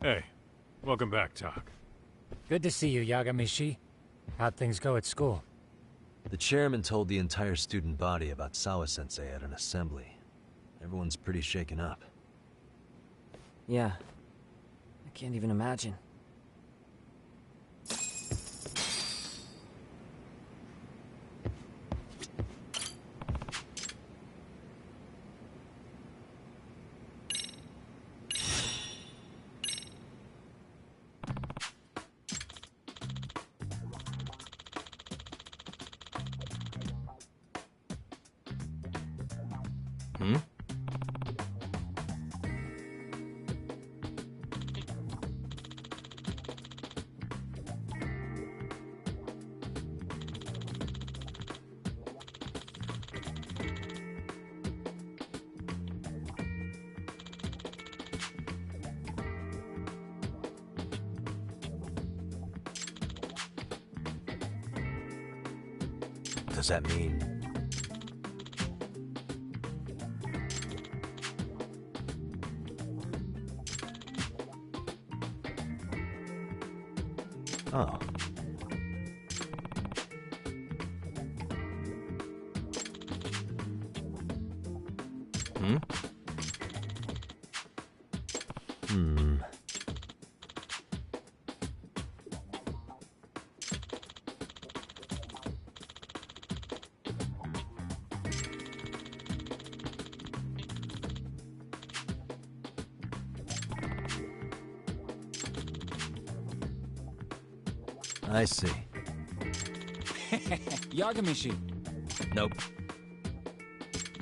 Hey, welcome back, Tak. Good to see you, Yagamishi. How'd things go at school? The chairman told the entire student body about Sawa-sensei at an assembly. Everyone's pretty shaken up. Yeah. I can't even imagine. Hmm? Does that mean... Oh. Hmm? Hmm. I see. Yagamishi. Nope.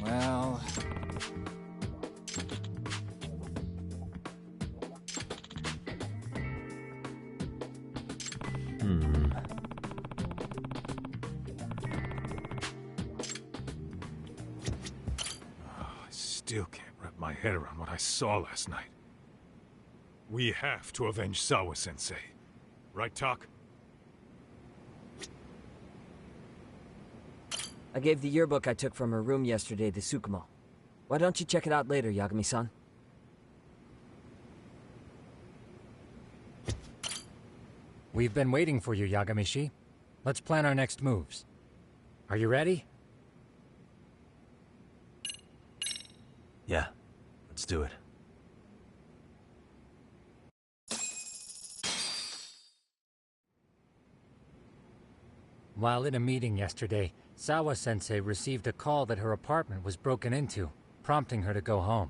Well... Hmm. I still can't wrap my head around what I saw last night. We have to avenge Sawa-sensei. Right, Tak? I gave the yearbook I took from her room yesterday to Tsukumo. Why don't you check it out later, Yagami-san? We've been waiting for you, Yagamishi. Let's plan our next moves. Are you ready? Yeah. Let's do it. While in a meeting yesterday, Sawa-sensei received a call that her apartment was broken into, prompting her to go home.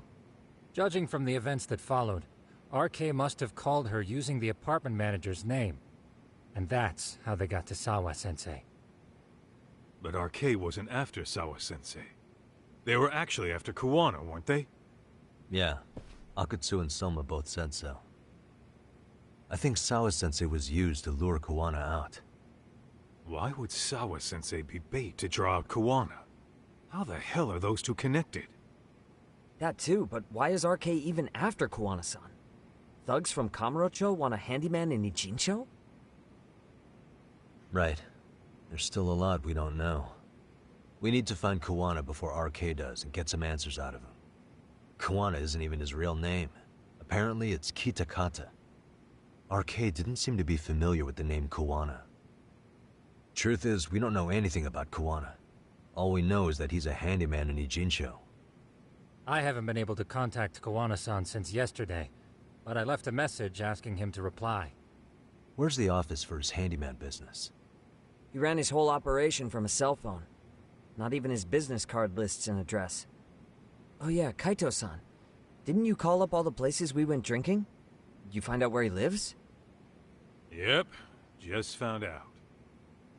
Judging from the events that followed, RK must have called her using the apartment manager's name. And that's how they got to Sawa-sensei. But RK wasn't after Sawa-sensei. They were actually after Kuwana, weren't they? Yeah. Akutsu and Soma both said so. I think Sawa-sensei was used to lure Kuwana out. Why would Sawa-sensei be bait to draw out Kuwana? How the hell are those two connected? That too, but why is RK even after Kuwana-san? Thugs from Kamurocho want a handyman in Ijincho? Right. There's still a lot we don't know. We need to find Kuwana before RK does and get some answers out of him. Kuwana isn't even his real name. Apparently it's Kitakata. RK didn't seem to be familiar with the name Kuwana. Truth is, we don't know anything about Kuwana. All we know is that he's a handyman in Ijincho. I haven't been able to contact Kuwana-san since yesterday, but I left a message asking him to reply. Where's the office for his handyman business? He ran his whole operation from a cell phone. Not even his business card lists an address. Oh yeah, Kaito-san. Didn't you call up all the places we went drinking? Did you find out where he lives? Yep, just found out.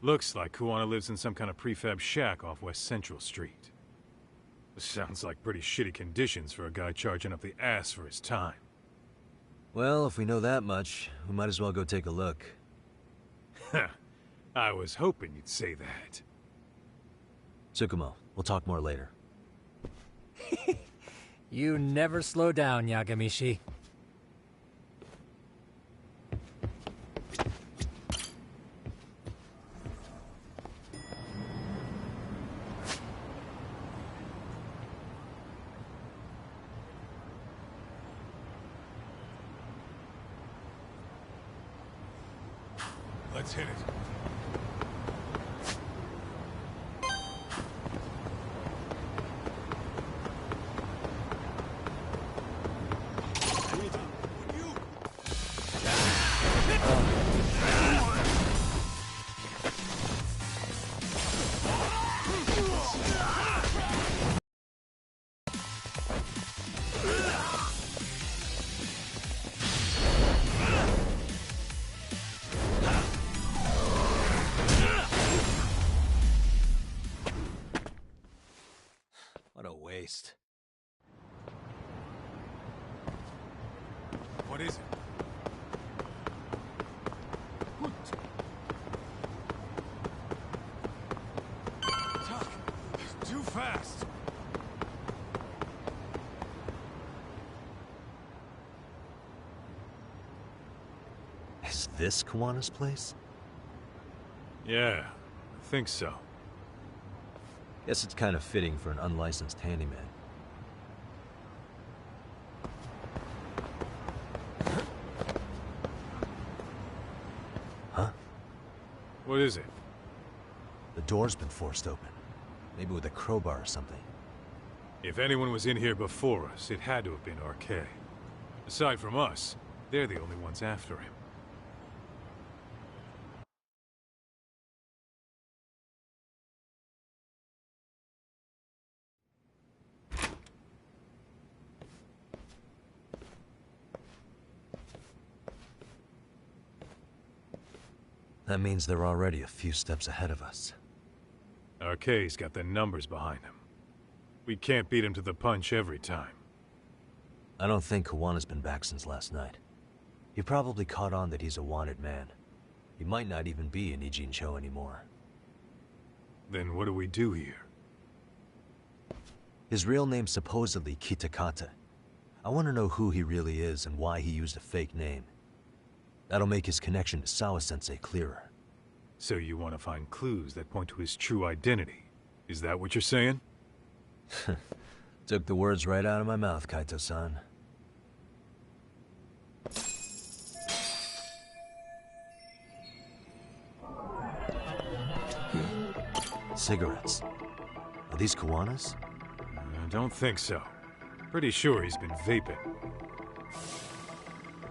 Looks like Kuwana lives in some kind of prefab shack off West Central Street. Sounds like pretty shitty conditions for a guy charging up the ass for his time. Well, if we know that much, we might as well go take a look. I was hoping you'd say that. Tsukumo, we'll talk more later. You never slow down, Yagamishi. Let's hit it. What a waste. What is it? Tuck, too fast. Is this Kuwana's place? Yeah, I think so. Guess it's kind of fitting for an unlicensed handyman. Huh? What is it? The door's been forced open. Maybe with a crowbar or something. If anyone was in here before us, it had to have been RK. Aside from us, they're the only ones after him. That means they're already a few steps ahead of us. RK's got the numbers behind him. We can't beat him to the punch every time. I don't think Kawana's been back since last night. He probably caught on that he's a wanted man. He might not even be in Ijincho anymore. Then what do we do here? His real name's supposedly Kitakata. I want to know who he really is and why he used a fake name. That'll make his connection to Sawa-sensei clearer. So you want to find clues that point to his true identity? Is that what you're saying? Took the words right out of my mouth, Kaito-san. Cigarettes. Are these Kawana's? I don't think so. Pretty sure he's been vaping.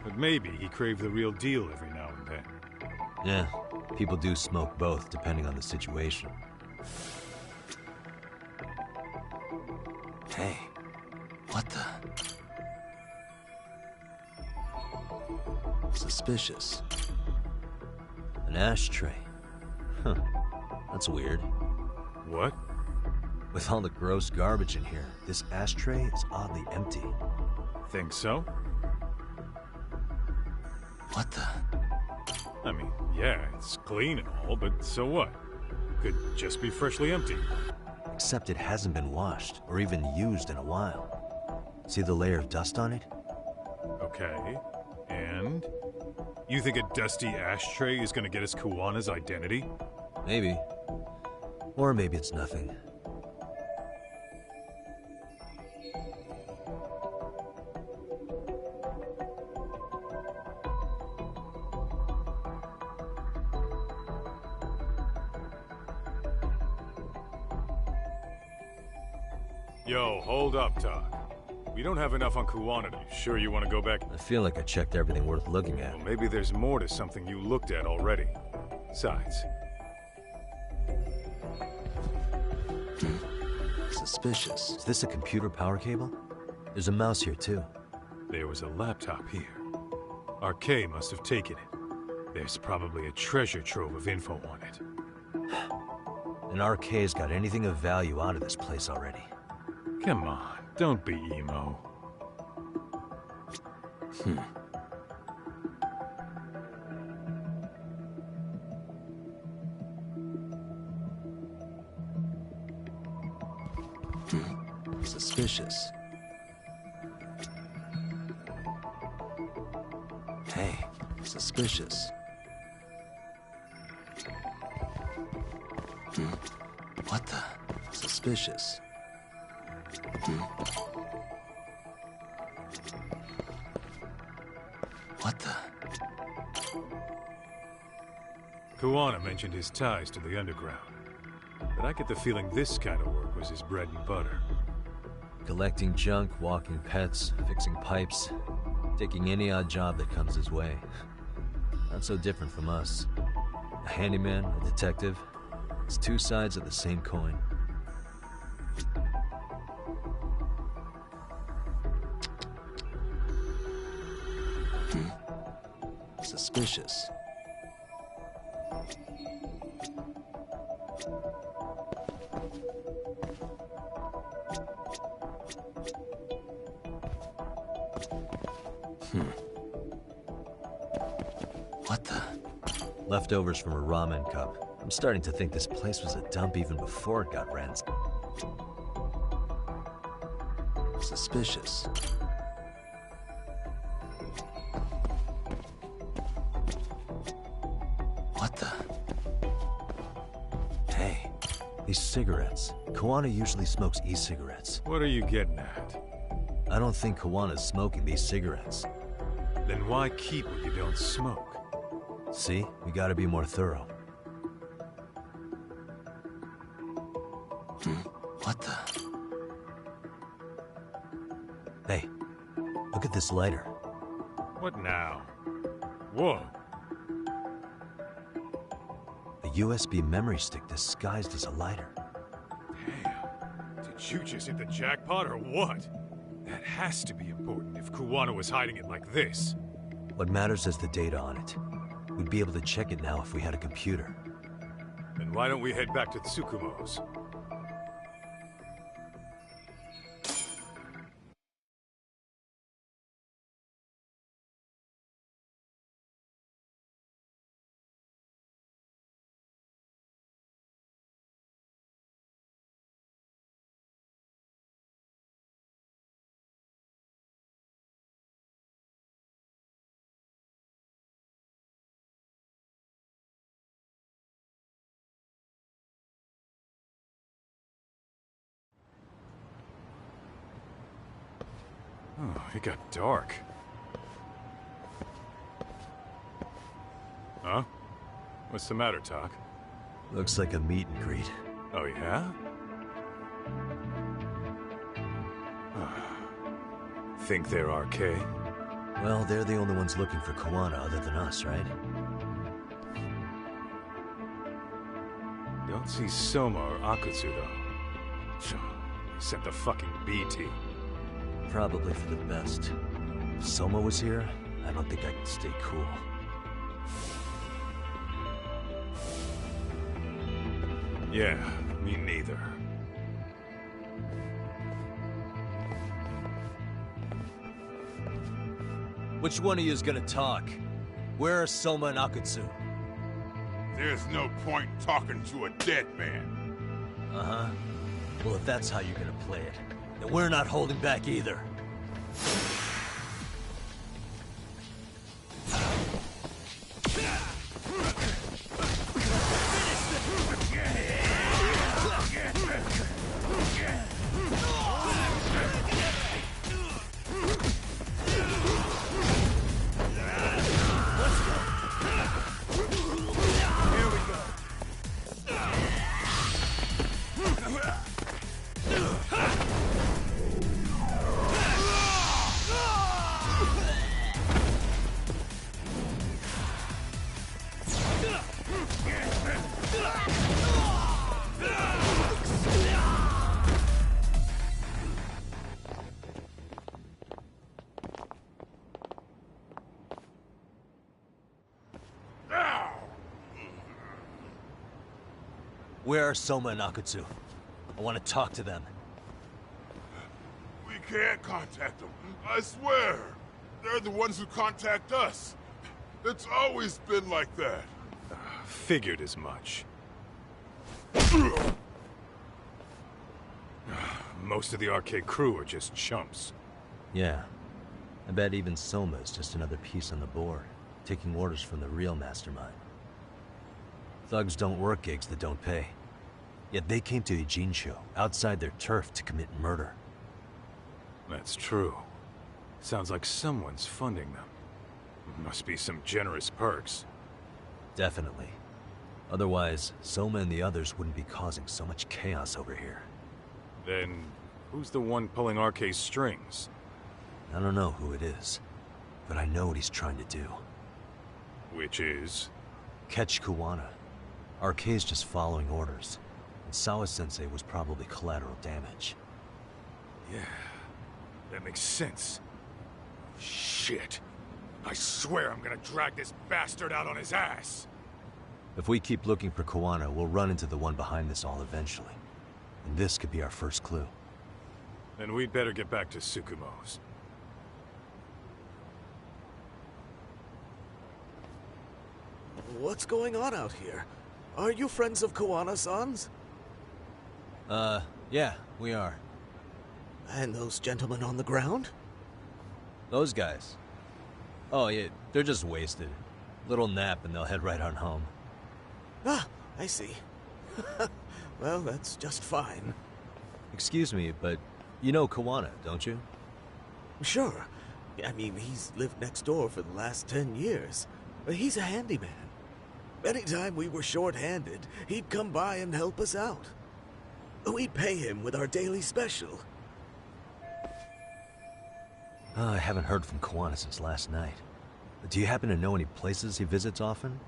But maybe he craved the real deal every now and then. Yeah, people do smoke both, depending on the situation. Hey, what the? Suspicious. An ashtray. Huh, that's weird. What? With all the gross garbage in here, this ashtray is oddly empty. Think so? What the? I mean, yeah, it's clean and all, but so what? Could just be freshly empty. Except it hasn't been washed, or even used in a while. See the layer of dust on it? Okay, and? You think a dusty ashtray is gonna get us Kuwana's identity? Maybe. Or maybe it's nothing. Yo, hold up, Todd. We don't have enough on Kuwana. You sure you want to go back? I feel like I checked everything worth looking at. Well, maybe there's more to something you looked at already. Besides. Suspicious. Is this a computer power cable? There's a mouse here, too. There was a laptop here. RK must have taken it. There's probably a treasure trove of info on it. And RK's got anything of value out of this place already. Come on, don't be emo. Suspicious. Hey, suspicious. What the? Suspicious. What the? Kuwana mentioned his ties to the underground. But I get the feeling this kind of work was his bread and butter. Collecting junk, walking pets, fixing pipes, taking any odd job that comes his way. Not so different from us. A handyman, a detective. It's two sides of the same coin. Suspicious. What the? Leftovers from a ramen cup. I'm starting to think this place was a dump even before it got ransacked. Suspicious. What the? Hey, these cigarettes. Kuwana usually smokes e-cigarettes. What are you getting at? I don't think Kawana's smoking these cigarettes. Then why keep what you don't smoke? See? We gotta be more thorough. What the? Hey, look at this lighter. What now? Whoa. A USB memory stick disguised as a lighter. Damn. Did you just hit the jackpot or what? That has to be important if Kuwana was hiding it like this. What matters is the data on it. We'd be able to check it now if we had a computer. Then why don't we head back to Tsukumo's? Oh, it got dark. Huh? What's the matter, Tak? Looks like a meet and greet. Oh, yeah? Think they're RK? Well, they're the only ones looking for Kuwana other than us, right? Don't see Soma or Akutsu, though. They sent the fucking B team. Probably for the best. If Soma was here, I don't think I could stay cool. Yeah, me neither. Which one of you is gonna talk? Where are Soma and Akutsu? There's no point talking to a dead man. Uh-huh. Well, if that's how you're gonna play it, then we're not holding back either. Where are Soma and Akutsu? I want to talk to them. We can't contact them. I swear. They're the ones who contact us. It's always been like that. Figured as much. Most of the arcade crew are just chumps. Yeah. I bet even Soma is just another piece on the board, taking orders from the real mastermind. Thugs don't work gigs that don't pay. Yet they came to Ijincho, outside their turf, to commit murder. That's true. Sounds like someone's funding them. Must be some generous perks. Definitely. Otherwise, Soma and the others wouldn't be causing so much chaos over here. Then, who's the one pulling RK's strings? I don't know who it is, but I know what he's trying to do. Which is? Catch Kuwana. RK's just following orders, and Sawa-sensei was probably collateral damage. Yeah, that makes sense. Shit. I swear I'm gonna drag this bastard out on his ass! If we keep looking for Kuwana, we'll run into the one behind this all eventually. And this could be our first clue. Then we'd better get back to Tsukumo's. What's going on out here? Are you friends of Kuwana-san's? Yeah, we are. And those gentlemen on the ground? Those guys? Oh, yeah, they're just wasted. Little nap and they'll head right on home. Ah, I see. Well, that's just fine. Excuse me, but you know Kuwana, don't you? Sure. I mean, he's lived next door for the last 10 years. He's a handyman. Anytime we were short-handed, he'd come by and help us out. We pay him with our daily special. I haven't heard from Kawana since last night. Do you happen to know any places he visits often?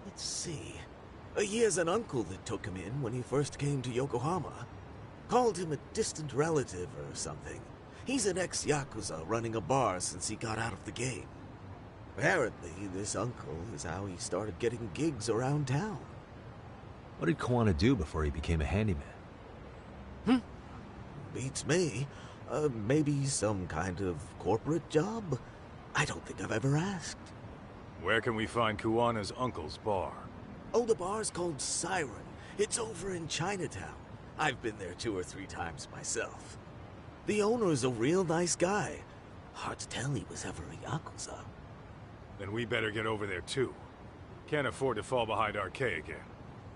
Let's see. He has an uncle that took him in when he first came to Yokohama. Called him a distant relative or something. He's an ex-Yakuza running a bar since he got out of the game. Apparently, this uncle is how he started getting gigs around town. What did Kawana do before he became a handyman? Beats me. Maybe some kind of corporate job? I don't think I've ever asked. Where can we find Kuwana's uncle's bar? Oh, the bar's called Siren. It's over in Chinatown. I've been there 2 or 3 times myself. The owner's a real nice guy. Hard to tell he was ever a Yakuza. Then we better get over there too. Can't afford to fall behind RK again.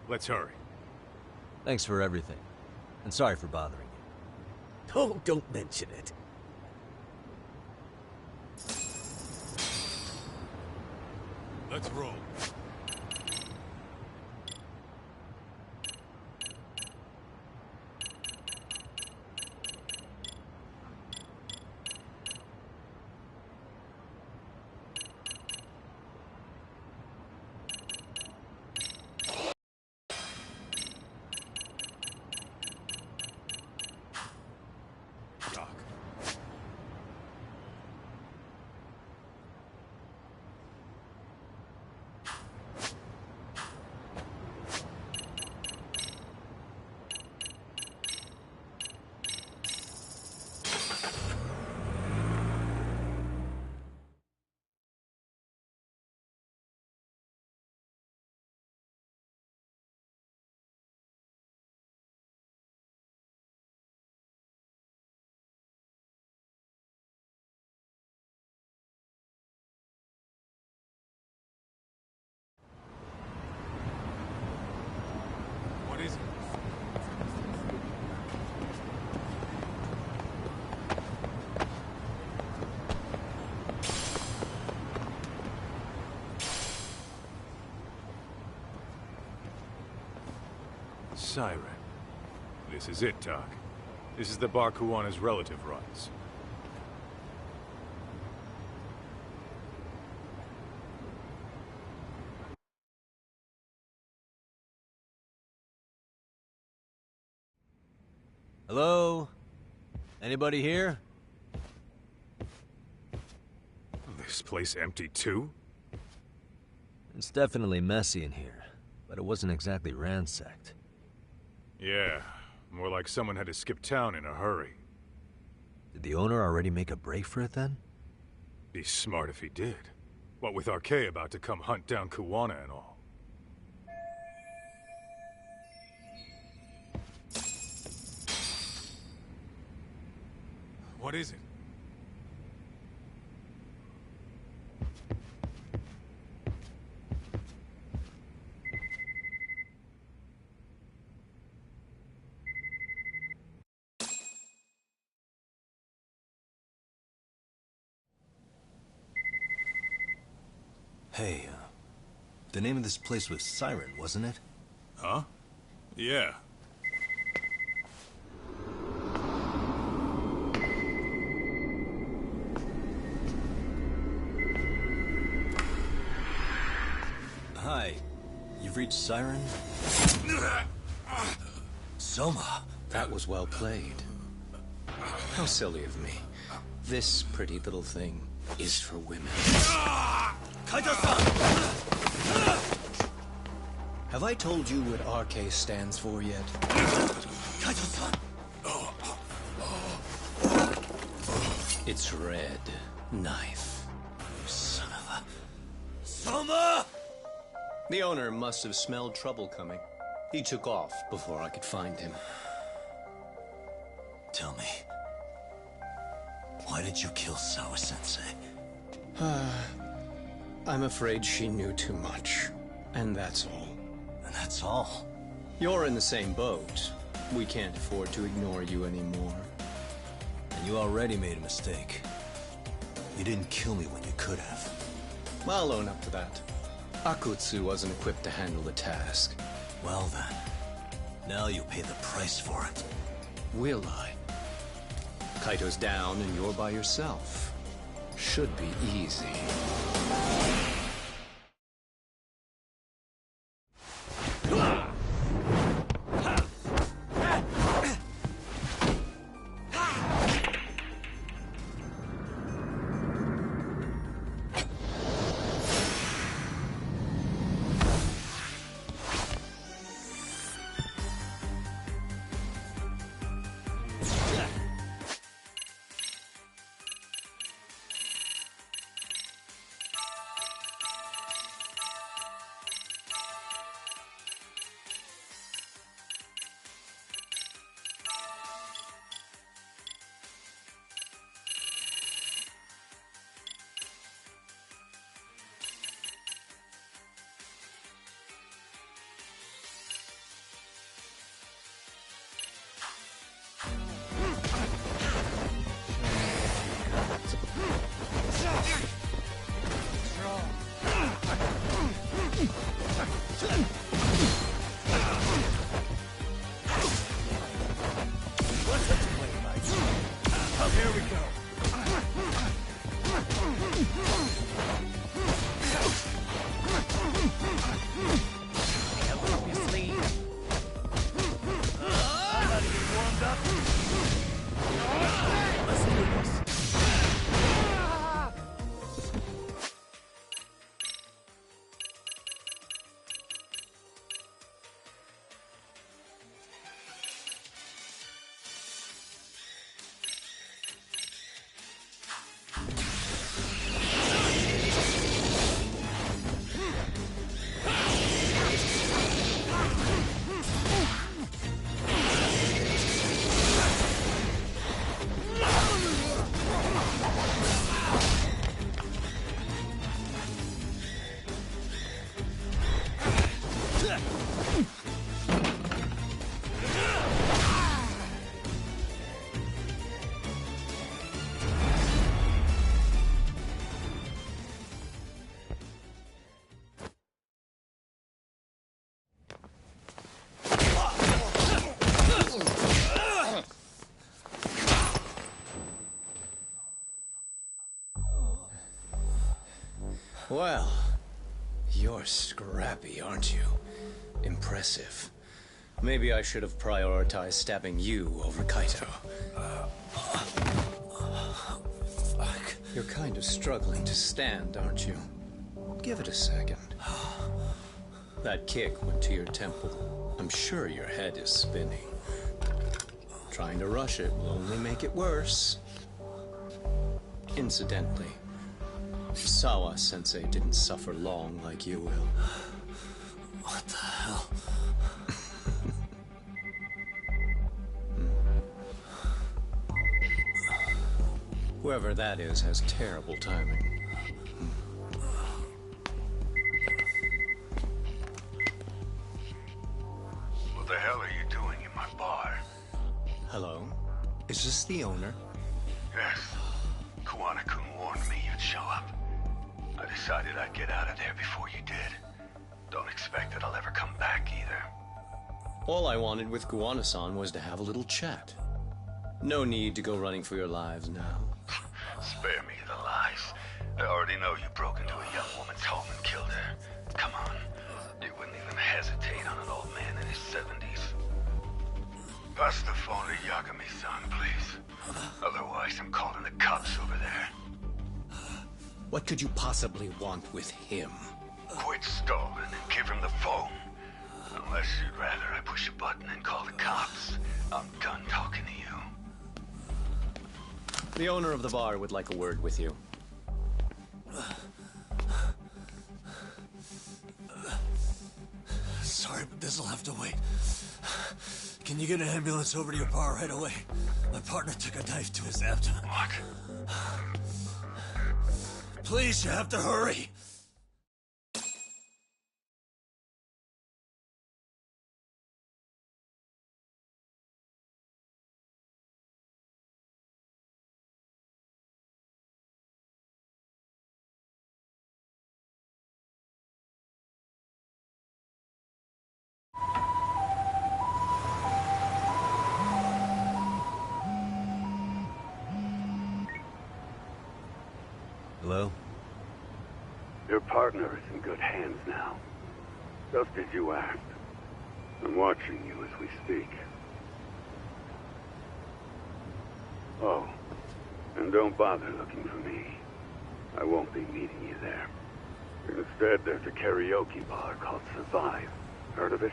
Let's hurry. Thanks for everything. And sorry for bothering you. Oh, don't mention it. Let's roll. What is it? Siren. This is it, Doc. This is the bar Kuwana's relative runs. Hello? Anybody here? This place empty too? It's definitely messy in here, but it wasn't exactly ransacked. Yeah, more like someone had to skip town in a hurry. Did the owner already make a break for it then? Be smart if he did. What with RK about to come hunt down Kuwana and all. What is it? Hey, the name of this place was Siren, wasn't it? Huh? Yeah. Hi. You've reached Siren? Soma. That was well played. How silly of me. This pretty little thing is for women. Kaito-san! Have I told you what RK stands for yet? Kaito-san! It's Red Knife. Son of a... Soma! The owner must have smelled trouble coming. He took off before I could find him. Tell me, why did you kill Sawa-sensei? I'm afraid she knew too much. And that's all. And that's all? You're in the same boat. We can't afford to ignore you anymore. And you already made a mistake. You didn't kill me when you could have. I'll own up to that. Akutsu wasn't equipped to handle the task. Well then, Now you pay the price for it. Will I? Kaito's down and you're by yourself. Should be easy. Well, you're scrappy, aren't you? Impressive. Maybe I should have prioritized stabbing you over Kaito. Fuck. You're kind of struggling to stand, aren't you? Give it a second. That kick went to your temple. I'm sure your head is spinning. Trying to rush it will only make it worse. Incidentally, Sawa-sensei didn't suffer long like you will. What the hell? Whoever that is has terrible timing. What the hell are you doing in my bar? Hello? Is this the owner? Yes. Kuwana-kun warned me you'd show up. I decided I'd get out of there before you did. Don't expect that I'll ever come back either. All I wanted with Kuwana-san was to have a little chat. No need to go running for your lives now. Spare me the lies. I already know you broke into a young woman's home and killed her. Come on. You wouldn't even hesitate on an old man in his 70s. Pass the phone to Yagami-san, please. Otherwise, I'm calling the cops over there. What could you possibly want with him? Quit stalling and give him the phone. Unless you'd rather I push a button and call the cops. I'm done talking to you. The owner of the bar would like a word with you. Sorry, but this'll have to wait. Can you get an ambulance over to your bar right away? My partner took a knife to his abdomen. What? Please, you have to hurry. Hello? Your partner is in good hands now. Just as you asked. I'm watching you as we speak. Oh, and don't bother looking for me. I won't be meeting you there. Instead, there's a karaoke bar called Survive. Heard of it?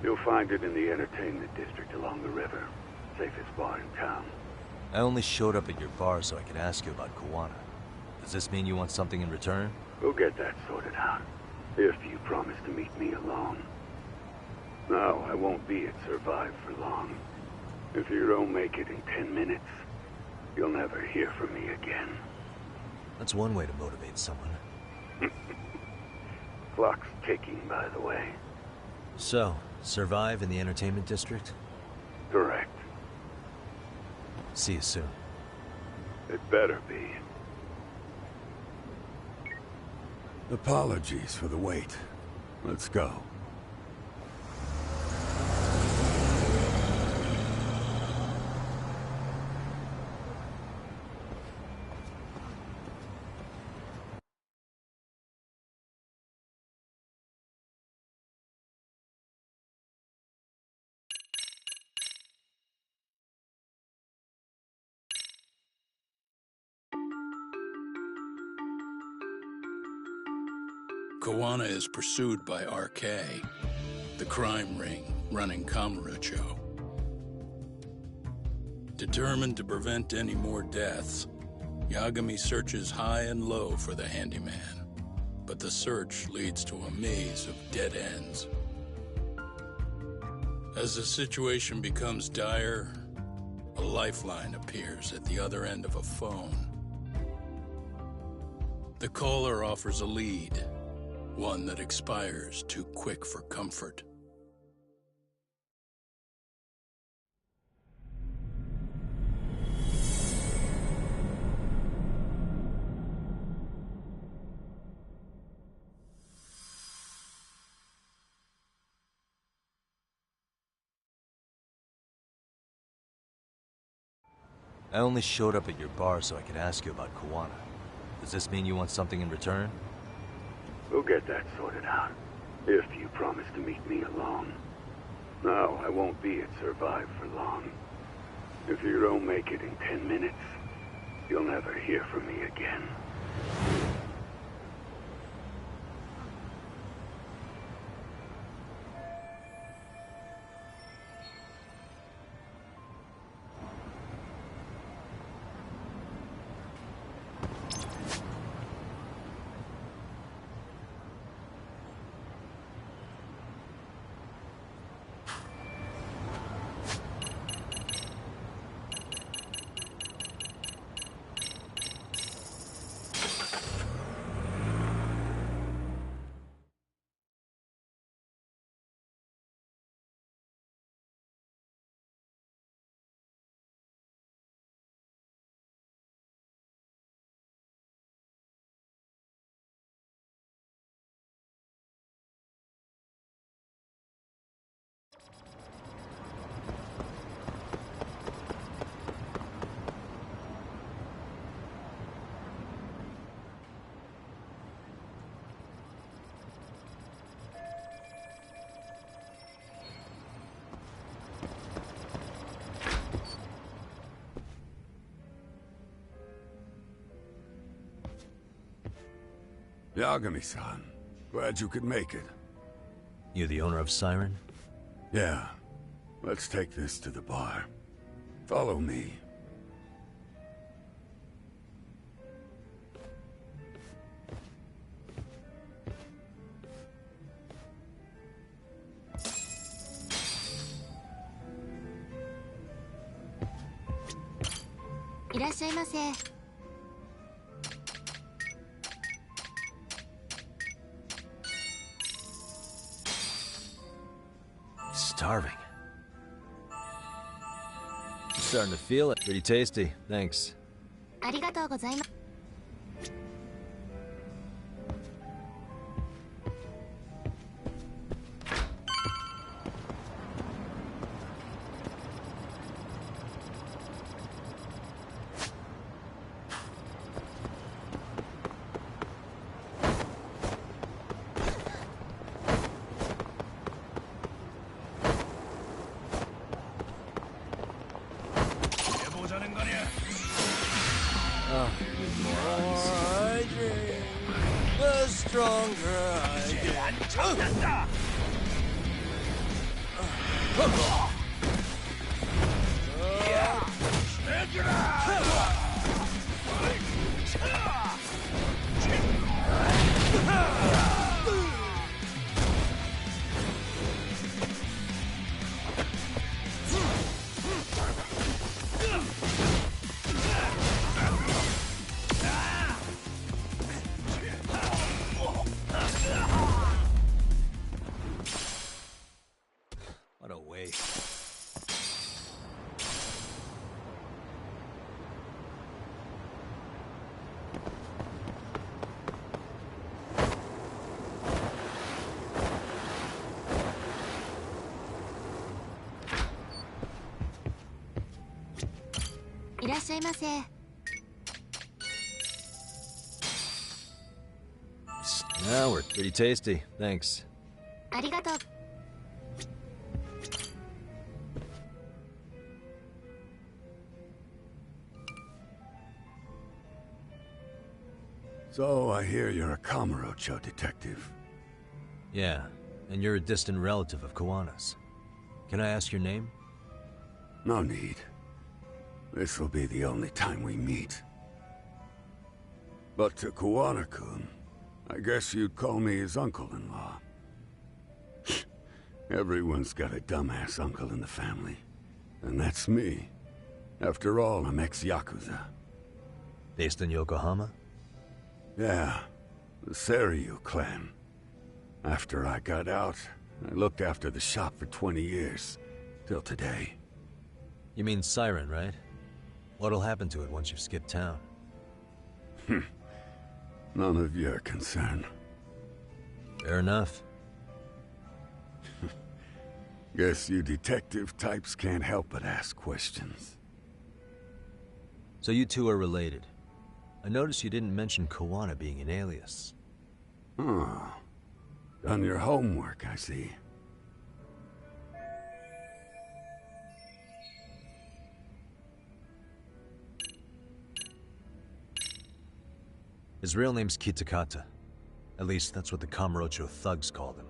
You'll find it in the entertainment district along the river. Safest bar in town. I only showed up at your bar so I could ask you about Kawana. Does this mean you want something in return? We'll get that sorted out. If you promise to meet me alone. No, I won't be at Survive for long. If you don't make it in 10 minutes, you'll never hear from me again. That's one way to motivate someone. Clock's ticking, by the way. So, Survive in the entertainment district? Correct. See you soon. It better be. Apologies for the wait. Let's go. Kawana is pursued by RK, the crime ring running Kamurocho. Determined to prevent any more deaths, Yagami searches high and low for the handyman, but the search leads to a maze of dead ends. As the situation becomes dire, a lifeline appears at the other end of a phone. The caller offers a lead, one that expires too quick for comfort. I only showed up at your bar so I could ask you about Kawana. Does this mean you want something in return? We'll get that sorted out. If you promise to meet me alone. No, I won't be at Survive for long. If you don't make it in 10 minutes, you'll never hear from me again. Yagami-san, glad you could make it. You the owner of Siren? Yeah. Let's take this to the bar. Follow me. Starving. Starting to feel it. Pretty tasty. Thanks. ありがとうございます。I dream, the stronger I get. What a waste. Now we're pretty tasty. Thanks. ありがとう。 So I hear you're a Kamurocho detective. Yeah, and you're a distant relative of Kawana's. Can I ask your name? No need. This'll be the only time we meet. But to Kawana-kun, I guess you'd call me his uncle-in-law. Everyone's got a dumbass uncle in the family. And that's me. After all, I'm ex-Yakuza. Based in Yokohama? Yeah, the Seiryu clan. After I got out, I looked after the shop for 20 years. Till today. You mean Siren, right? What'll happen to it once you skip town? None of your concern. Fair enough. Guess you detective types can't help but ask questions. So you two are related. I noticed you didn't mention Kawana being an alias. Oh. Done your homework, I see. His real name's Kitakata. At least that's what the Kamurocho thugs called him.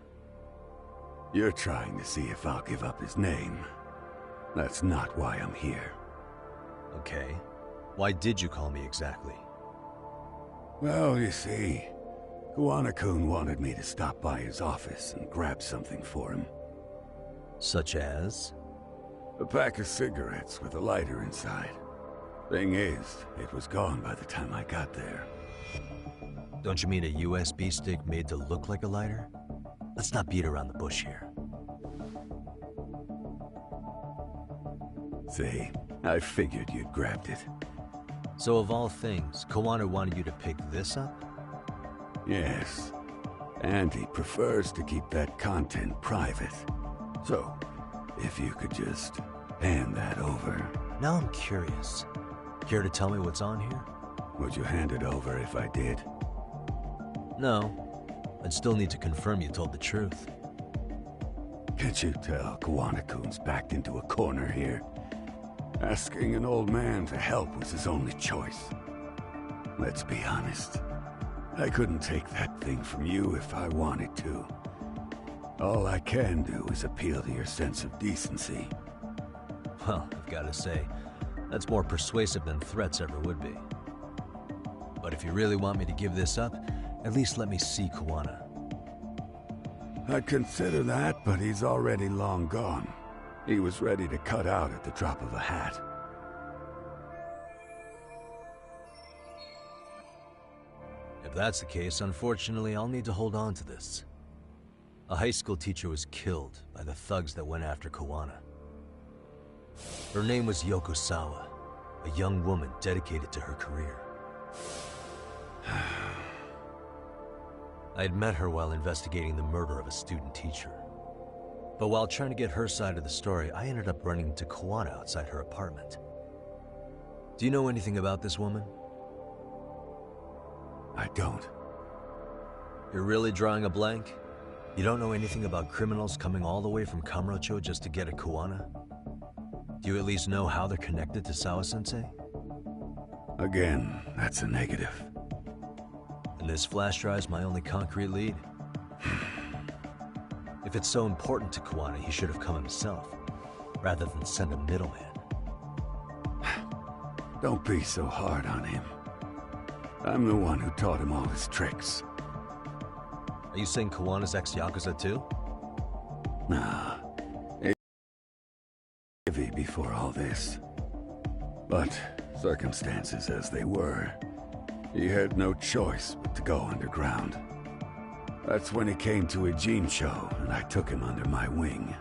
You're trying to see if I'll give up his name. That's not why I'm here. Okay. Why did you call me exactly? Well, you see, Kawana-kun wanted me to stop by his office and grab something for him. Such as? A pack of cigarettes with a lighter inside. Thing is, it was gone by the time I got there. Don't you mean a USB stick made to look like a lighter? Let's not beat around the bush here. See, I figured you'd grabbed it. So of all things, Kawana wanted you to pick this up? Yes. And he prefers to keep that content private. So, if you could just hand that over. Now I'm curious. Care to tell me what's on here? Would you hand it over if I did? No. I'd still need to confirm you told the truth. Can't you tell Kawana-kun's backed into a corner here? Asking an old man to help was his only choice. Let's be honest. I couldn't take that thing from you if I wanted to. All I can do is appeal to your sense of decency. Well, I've got to say, that's more persuasive than threats ever would be. But if you really want me to give this up, at least let me see Kawana. I'd consider that, but he's already long gone. He was ready to cut out at the drop of a hat. If that's the case, unfortunately, I'll need to hold on to this. A high school teacher was killed by the thugs that went after Kawana. Her name was Yoko Sawa, a young woman dedicated to her career. I had met her while investigating the murder of a student teacher. But while trying to get her side of the story, I ended up running into Kawana outside her apartment. Do you know anything about this woman? I don't. You're really drawing a blank? You don't know anything about criminals coming all the way from Kamurocho just to get at Kawana? Do you at least know how they're connected to Sawa-sensei? Again, that's a negative. And this flash drive's my only concrete lead? If it's so important to Kuwana, he should have come himself, rather than send a middleman. Don't be so hard on him. I'm the one who taught him all his tricks. Are you saying Kuwana's ex-Yakuza too? Nah. Heavy before all this. But circumstances as they were, he had no choice but to go underground. That's when he came to a Gene show, and I took him under my wing.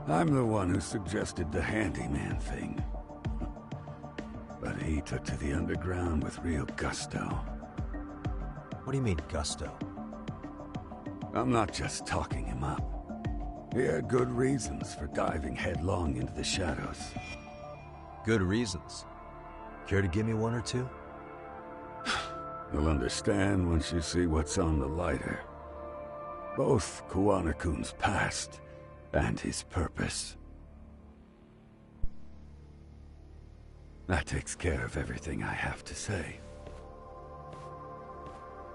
I'm the one who suggested the handyman thing. But he took to the underground with real gusto. What do you mean, gusto? I'm not just talking him up. He had good reasons for diving headlong into the shadows. Good reasons. Care to give me one or two? You'll understand once you see what's on the lighter. Both Kuwana-kun's past and his purpose. That takes care of everything I have to say.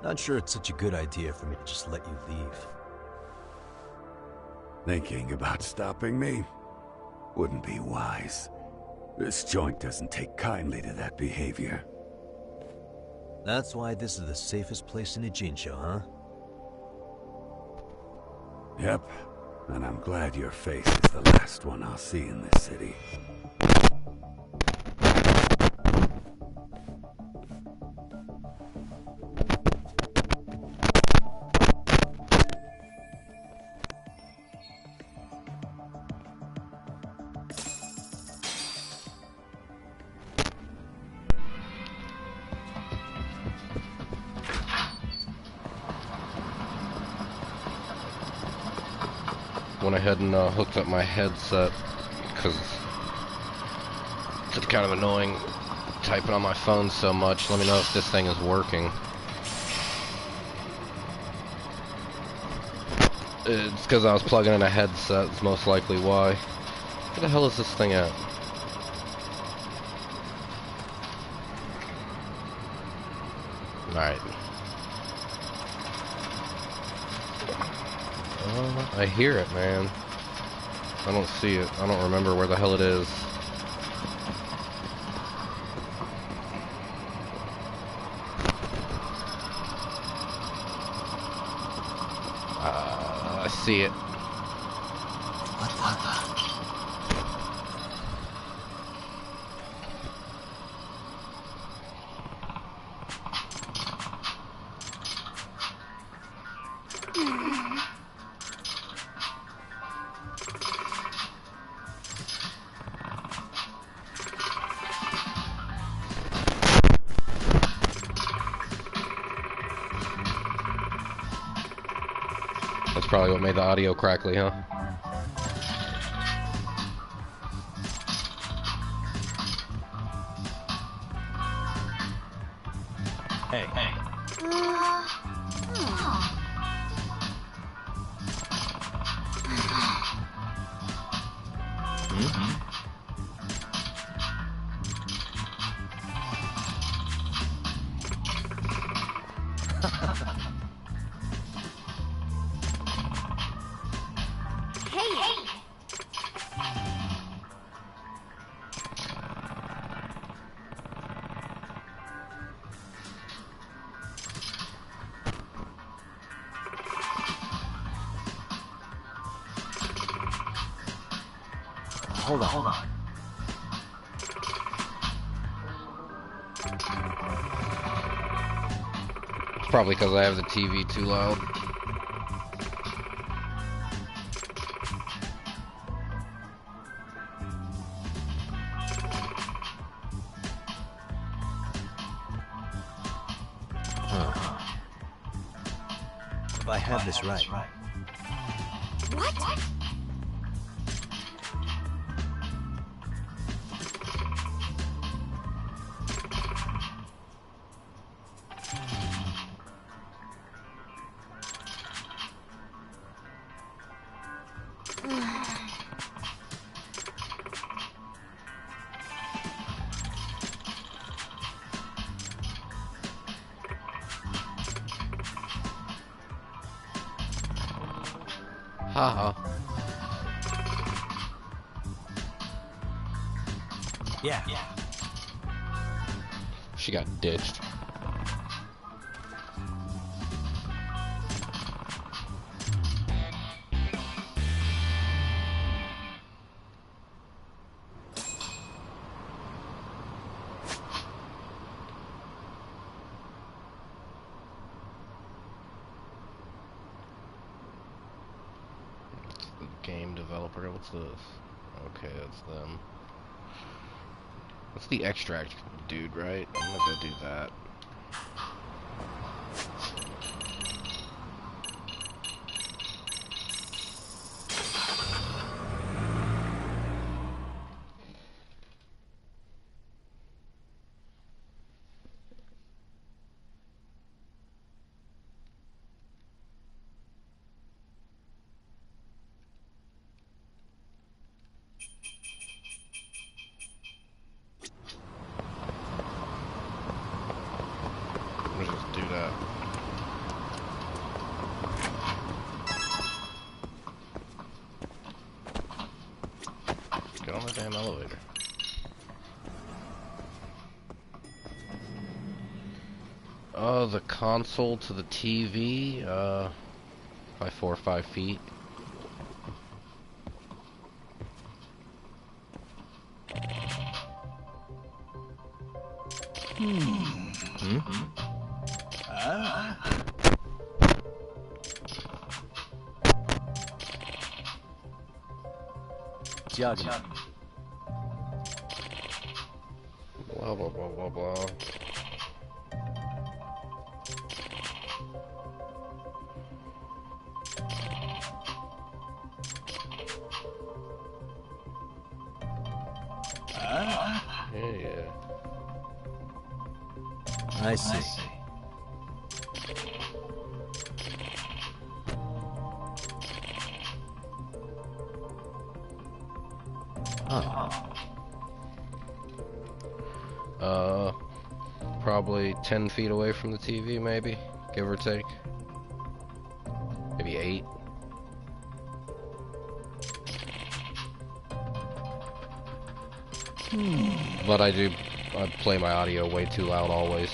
Not sure it's such a good idea for me to just let you leave. Thinking about stopping me wouldn't be wise. This joint doesn't take kindly to that behavior. That's why this is the safest place in a Gene show, huh? Yep, and I'm glad your face is the last one I'll see in this city. Went ahead and hooked up my headset because it's kind of annoying typing on my phone so much. Let me know if this thing is working. It's because I was plugging in a headset. It's most likely why. Where the hell is this thing at? Alright. I hear it, man. I don't see it. I don't remember where the hell it is. I see it. What the? That's probably what made the audio crackly, huh? Hey. Hold on. It's probably because I have the TV too loud. If I have this right. What? Haha. Yeah. She got ditched. Game developer, what's this? Okay, that's them. That's the extract dude, right? I'm gonna go do that. Let's just do that. Get on the damn elevator. The console to the TV, by 4 or 5 feet. Jogging. Blah blah blah blah blah. Yeah. I see. Probably 10 feet away from the TV, maybe, give or take. Maybe 8. But I play my audio way too loud always.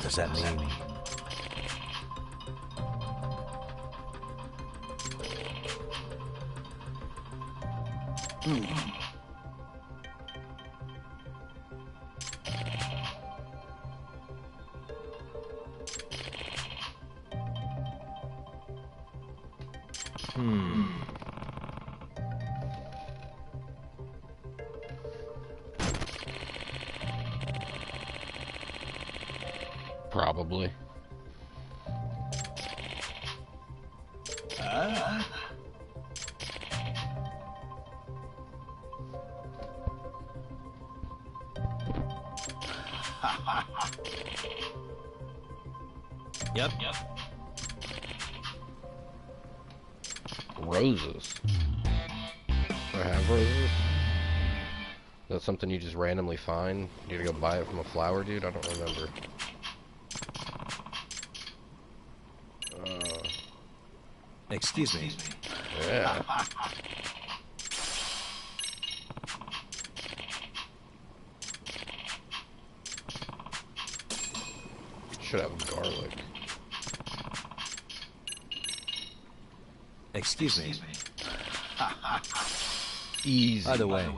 Does that mean? Probably. Yep. Roses. Do I have roses? Is that something you just randomly find? You gotta go buy it from a flower dude? I don't remember. Excuse me. Yeah. Should have garlic. Excuse me. Easy. By the way.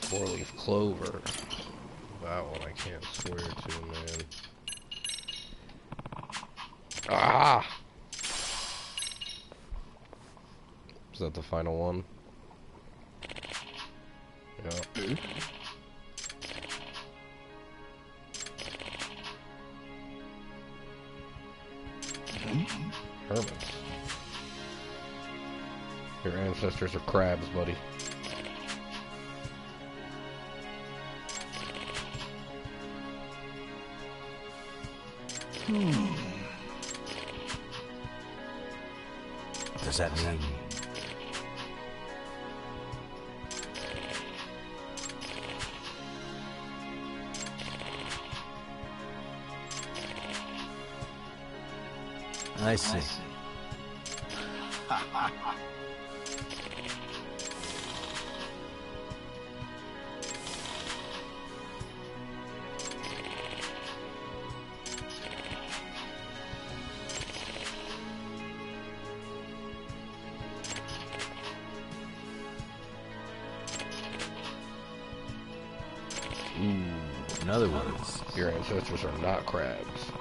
Four-leaf clover. That one I can't swear to, man. Ah! Is that the final one? Yeah. Hermits. Your ancestors are crabs, buddy. Does that mean... I see. In other words, your ancestors are not crabs.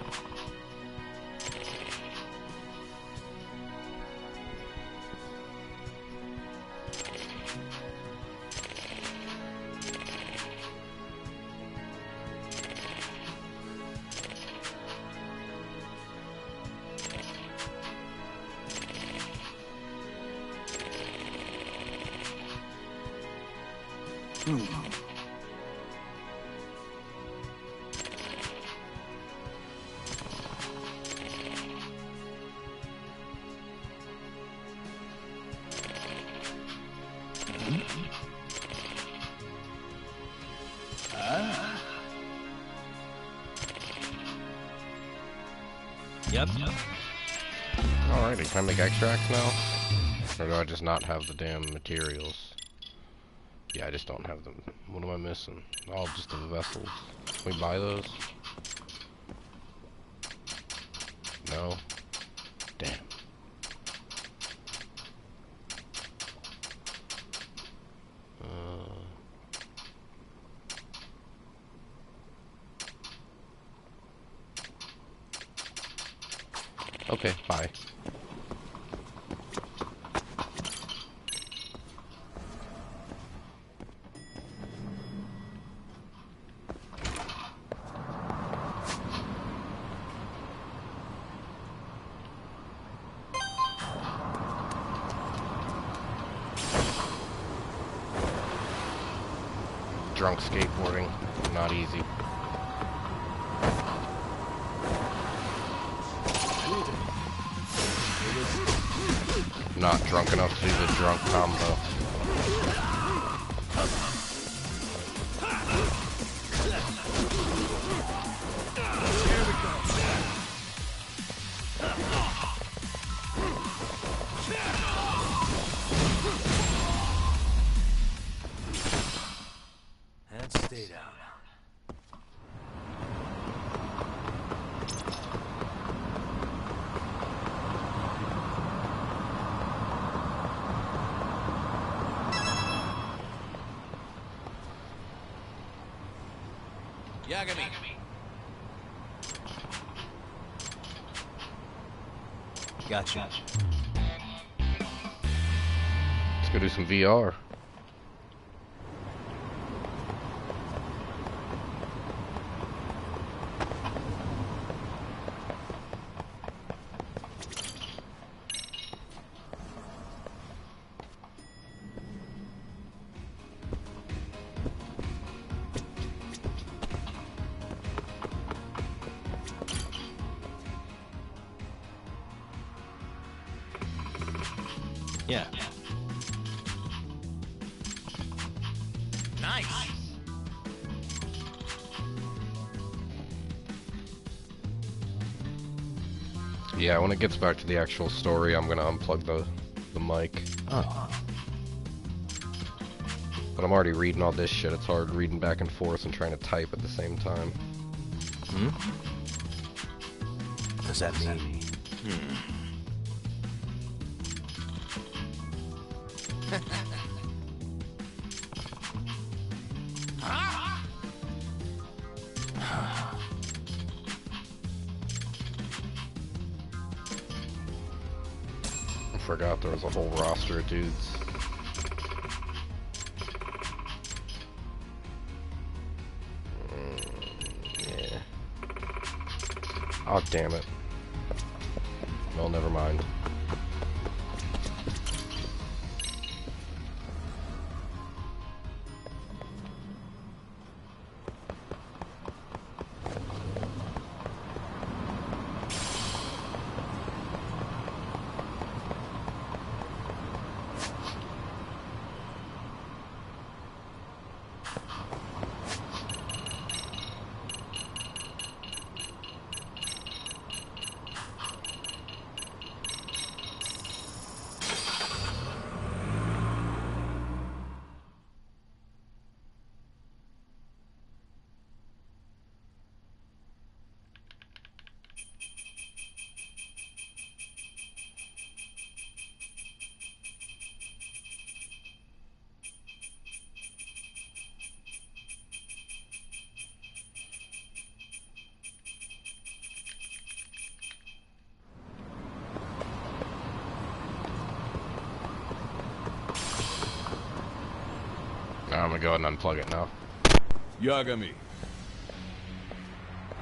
Yep. Alrighty, can I make extracts now? Or do I just not have the damn materials? Yeah, I just don't have them. What am I missing? Oh, just the vessels. Can we buy those? No? Damn. Okay, bye. Drunk skateboarding, not easy. Not drunk enough to do the drunk combo. And stay down. Yagami. Gotcha. Let's go do some VR. Yeah. Nice. Yeah, when it gets back to the actual story, I'm gonna unplug the mic. Oh. But I'm already reading all this shit. It's hard reading back and forth and trying to type at the same time. Hmm? Does that mean... I forgot there was a whole roster of dudes. Yeah. Oh, damn it. Well, never mind. Now I'm gonna go ahead and unplug it now. Yagami.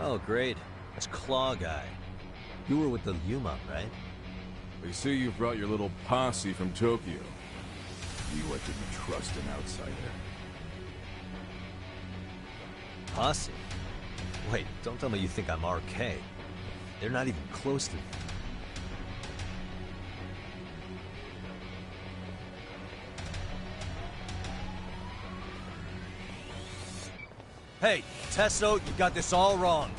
Oh, great. That's Claw Guy. You were with the Yuma, right? They say you brought your little posse from Tokyo. You didn't trust an outsider. Posse? Wait, don't tell me you think I'm RK. They're not even close to me. Hey, Tesso, you got this all wrong.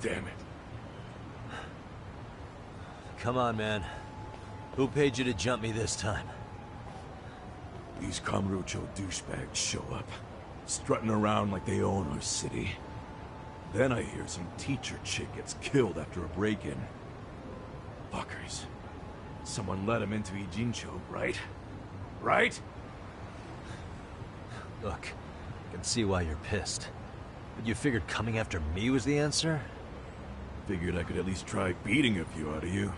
Damn it. Come on, man. Who paid you to jump me this time? These Kamurocho douchebags show up, strutting around like they own our city. Then I hear some teacher chick gets killed after a break-in. Fuckers. Someone let him into Ijincho, right? Right? Look, I can see why you're pissed. But you figured coming after me was the answer? Figured I could at least try beating a few out of you.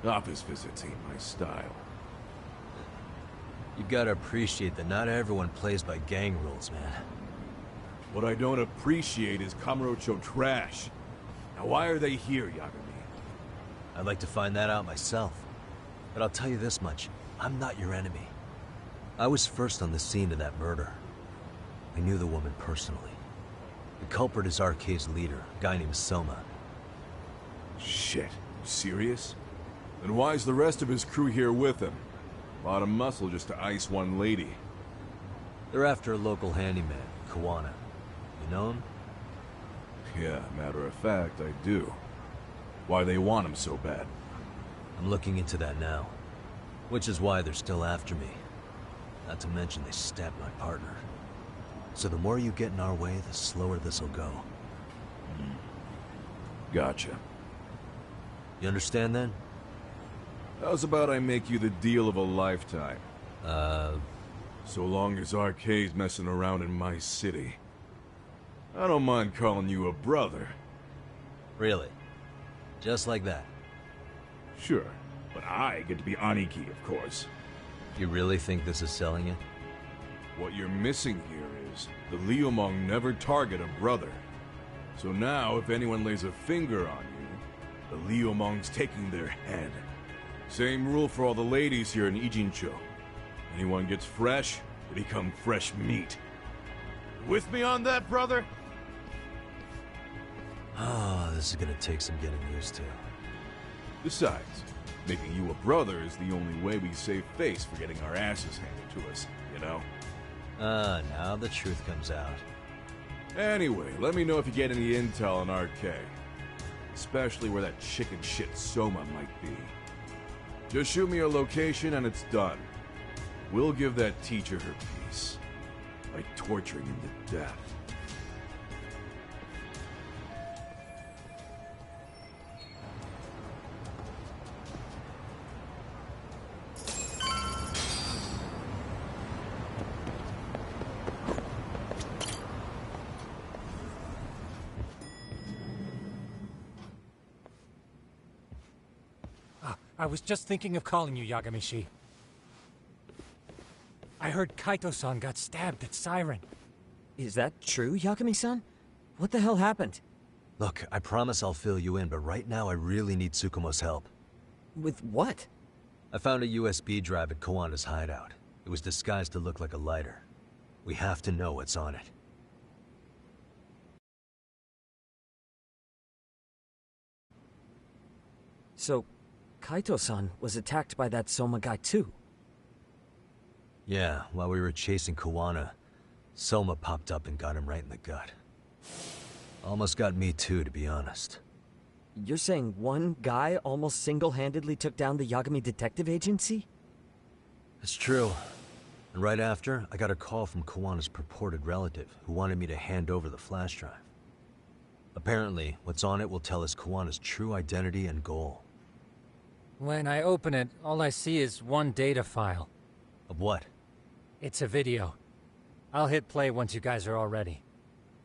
Office visits ain't my style. You gotta appreciate that not everyone plays by gang rules, man. What I don't appreciate is Kamurocho trash. Now why are they here, Yagami? I'd like to find that out myself. But I'll tell you this much, I'm not your enemy. I was first on the scene of that murder. I knew the woman personally. The culprit is RK's leader, a guy named Soma. Shit, you serious? Then why's the rest of his crew here with him? Lot of muscle just to ice one lady. They're after a local handyman, Kawana. You know him? Yeah, matter of fact, I do. Why they want him so bad? I'm looking into that now. Which is why they're still after me. Not to mention they stabbed my partner. So the more you get in our way, the slower this'll go. Gotcha. You understand then? How's about I make you the deal of a lifetime? So long as RK's messing around in my city. I don't mind calling you a brother. Really? Just like that? Sure. But I get to be Aniki, of course. You really think this is selling it? What you're missing here is the Liumong never target a brother. So now, if anyone lays a finger on you, the Liumong's taking their head. Same rule for all the ladies here in Ijincho. Anyone gets fresh, they become fresh meat. With me on that, brother? Oh, this is gonna take some getting used to. Besides, making you a brother is the only way we save face for getting our asses handed to us, you know? Now the truth comes out. Anyway, let me know if you get any intel on RK. Especially where that chicken shit Soma might be. Just shoot me a location and it's done. We'll give that teacher her peace. By torturing him to death. I was just thinking of calling you, Yagami-shi. I heard Kaito-san got stabbed at Siren. Is that true, Yagami-san? What the hell happened? Look, I promise I'll fill you in, but right now I really need Tsukumo's help. With what? I found a USB drive at Kawana's hideout. It was disguised to look like a lighter. We have to know what's on it. So, Kaito-san was attacked by that Soma guy too? Yeah, while we were chasing Kawana, Soma popped up and got him right in the gut. Almost got me too, to be honest. You're saying one guy almost single-handedly took down the Yagami Detective Agency? It's true. And right after, I got a call from Kawana's purported relative, who wanted me to hand over the flash drive. Apparently, what's on it will tell us Kawana's true identity and goal. When I open it, all I see is one data file. Of what? It's a video. I'll hit play once you guys are all ready.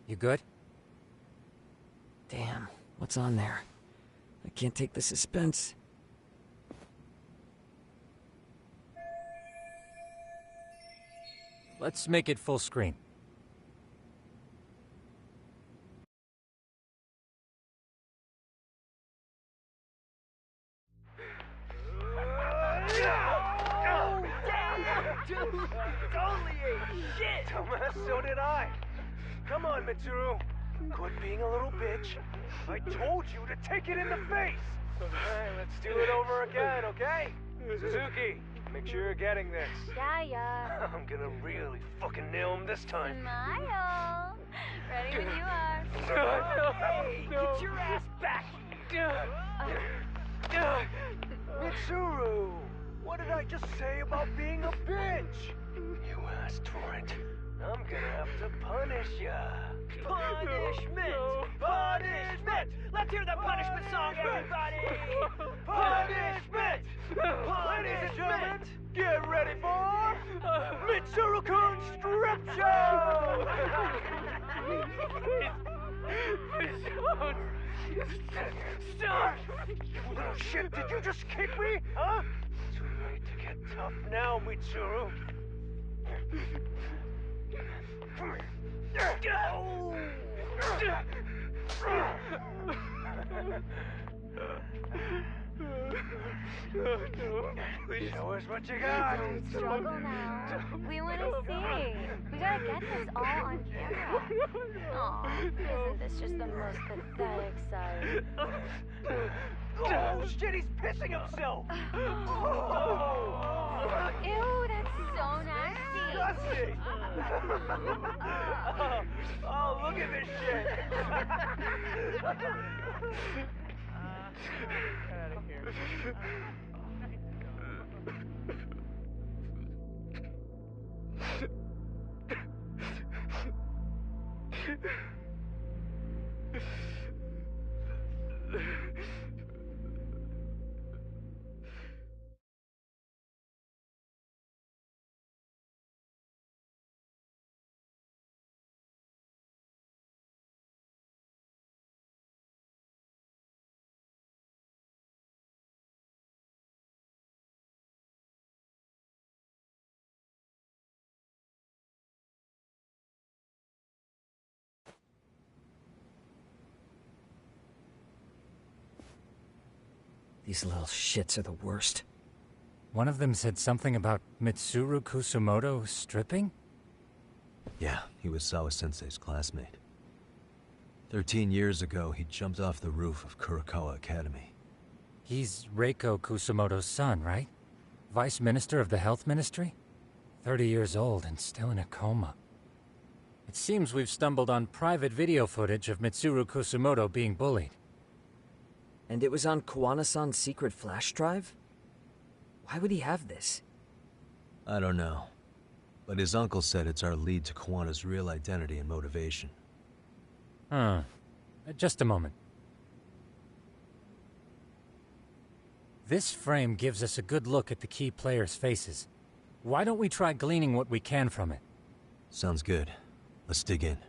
You good? Damn, what's on there? I can't take the suspense. Let's make it full screen. Dude, totally ate shit! Dumbass, so did I. Come on, Mitsuru. Quit being a little bitch. I told you to take it in the face! Alright, let's do it over again, okay? Suzuki, make sure you're getting this. Yeah. I'm gonna really fucking nail him this time. Smile. Ready when you are. Hey, get your ass back! Mitsuru! What did I just say about being a bitch? You asked for it. I'm gonna have to punish ya. Punishment! Punishment! Let's hear the punishment song, everybody! Punishment! Punishment! Get ready for Mitsuru-kun Strip Show! Start! You little shit, did you just kick me? Huh? Too late to get tough now, Mitsuru. Show us what you got. Don't struggle now. We want to see. We gotta get this all on camera. Aw, isn't this just the most pathetic sight? Oh, shit, he's pissing himself! Ew, that's so nasty. Disgusting! Oh, look at this shit! Get out of here. These little shits are the worst. One of them said something about Mitsuru Kusumoto stripping? Yeah, he was Sawa-sensei's classmate. 13 years ago, he jumped off the roof of Kurakawa Academy. He's Reiko Kusumoto's son, right? Vice Minister of the Health Ministry? 30 years old and still in a coma. It seems we've stumbled on private video footage of Mitsuru Kusumoto being bullied. And it was on Kawana-san's secret flash drive? Why would he have this? I don't know. But his uncle said it's our lead to Kawana's real identity and motivation. Huh. Just a moment. This frame gives us a good look at the key players' faces. Why don't we try gleaning what we can from it? Sounds good. Let's dig in.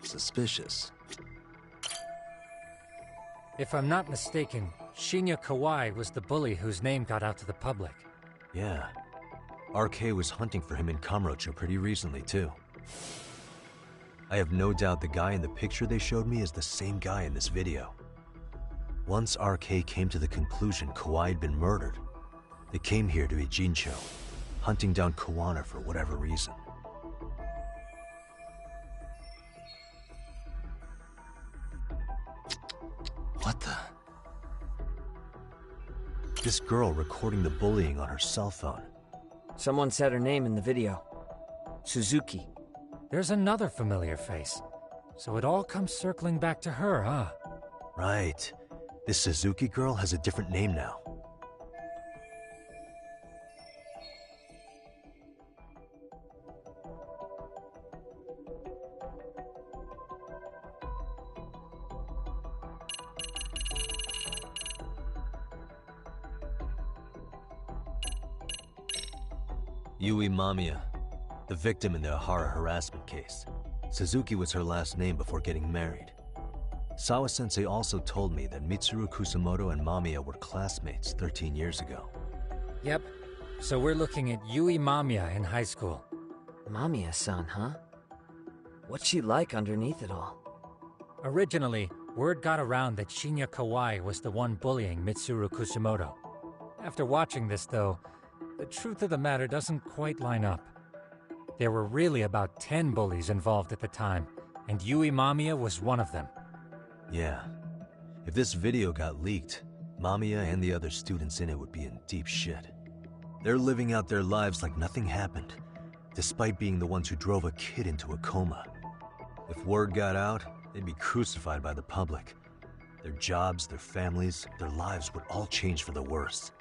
Suspicious. If I'm not mistaken, Shinya Kawai was the bully whose name got out to the public. Yeah. RK was hunting for him in Kamurocho pretty recently, too. I have no doubt the guy in the picture they showed me is the same guy in this video. Once RK came to the conclusion Kawai had been murdered, they came here to Ijincho, hunting down Kawana for whatever reason. What the? This girl recording the bullying on her cell phone. Someone said her name in the video. Suzuki. There's another familiar face. So it all comes circling back to her, huh? Right. This Suzuki girl has a different name now. Yui Mamiya, the victim in the Ahara harassment case. Suzuki was her last name before getting married. Sawa-sensei also told me that Mitsuru Kusumoto and Mamiya were classmates 13 years ago. Yep. So we're looking at Yui Mamiya in high school. Mamiya-san, huh? What's she like underneath it all? Originally, word got around that Shinya Kawai was the one bullying Mitsuru Kusumoto. After watching this, though, the truth of the matter doesn't quite line up. There were really about 10 bullies involved at the time, and Yui Mamiya was one of them. Yeah. If this video got leaked, Mamiya and the other students in it would be in deep shit. They're living out their lives like nothing happened, despite being the ones who drove a kid into a coma. If word got out, they'd be crucified by the public. Their jobs, their families, their lives would all change for the worse.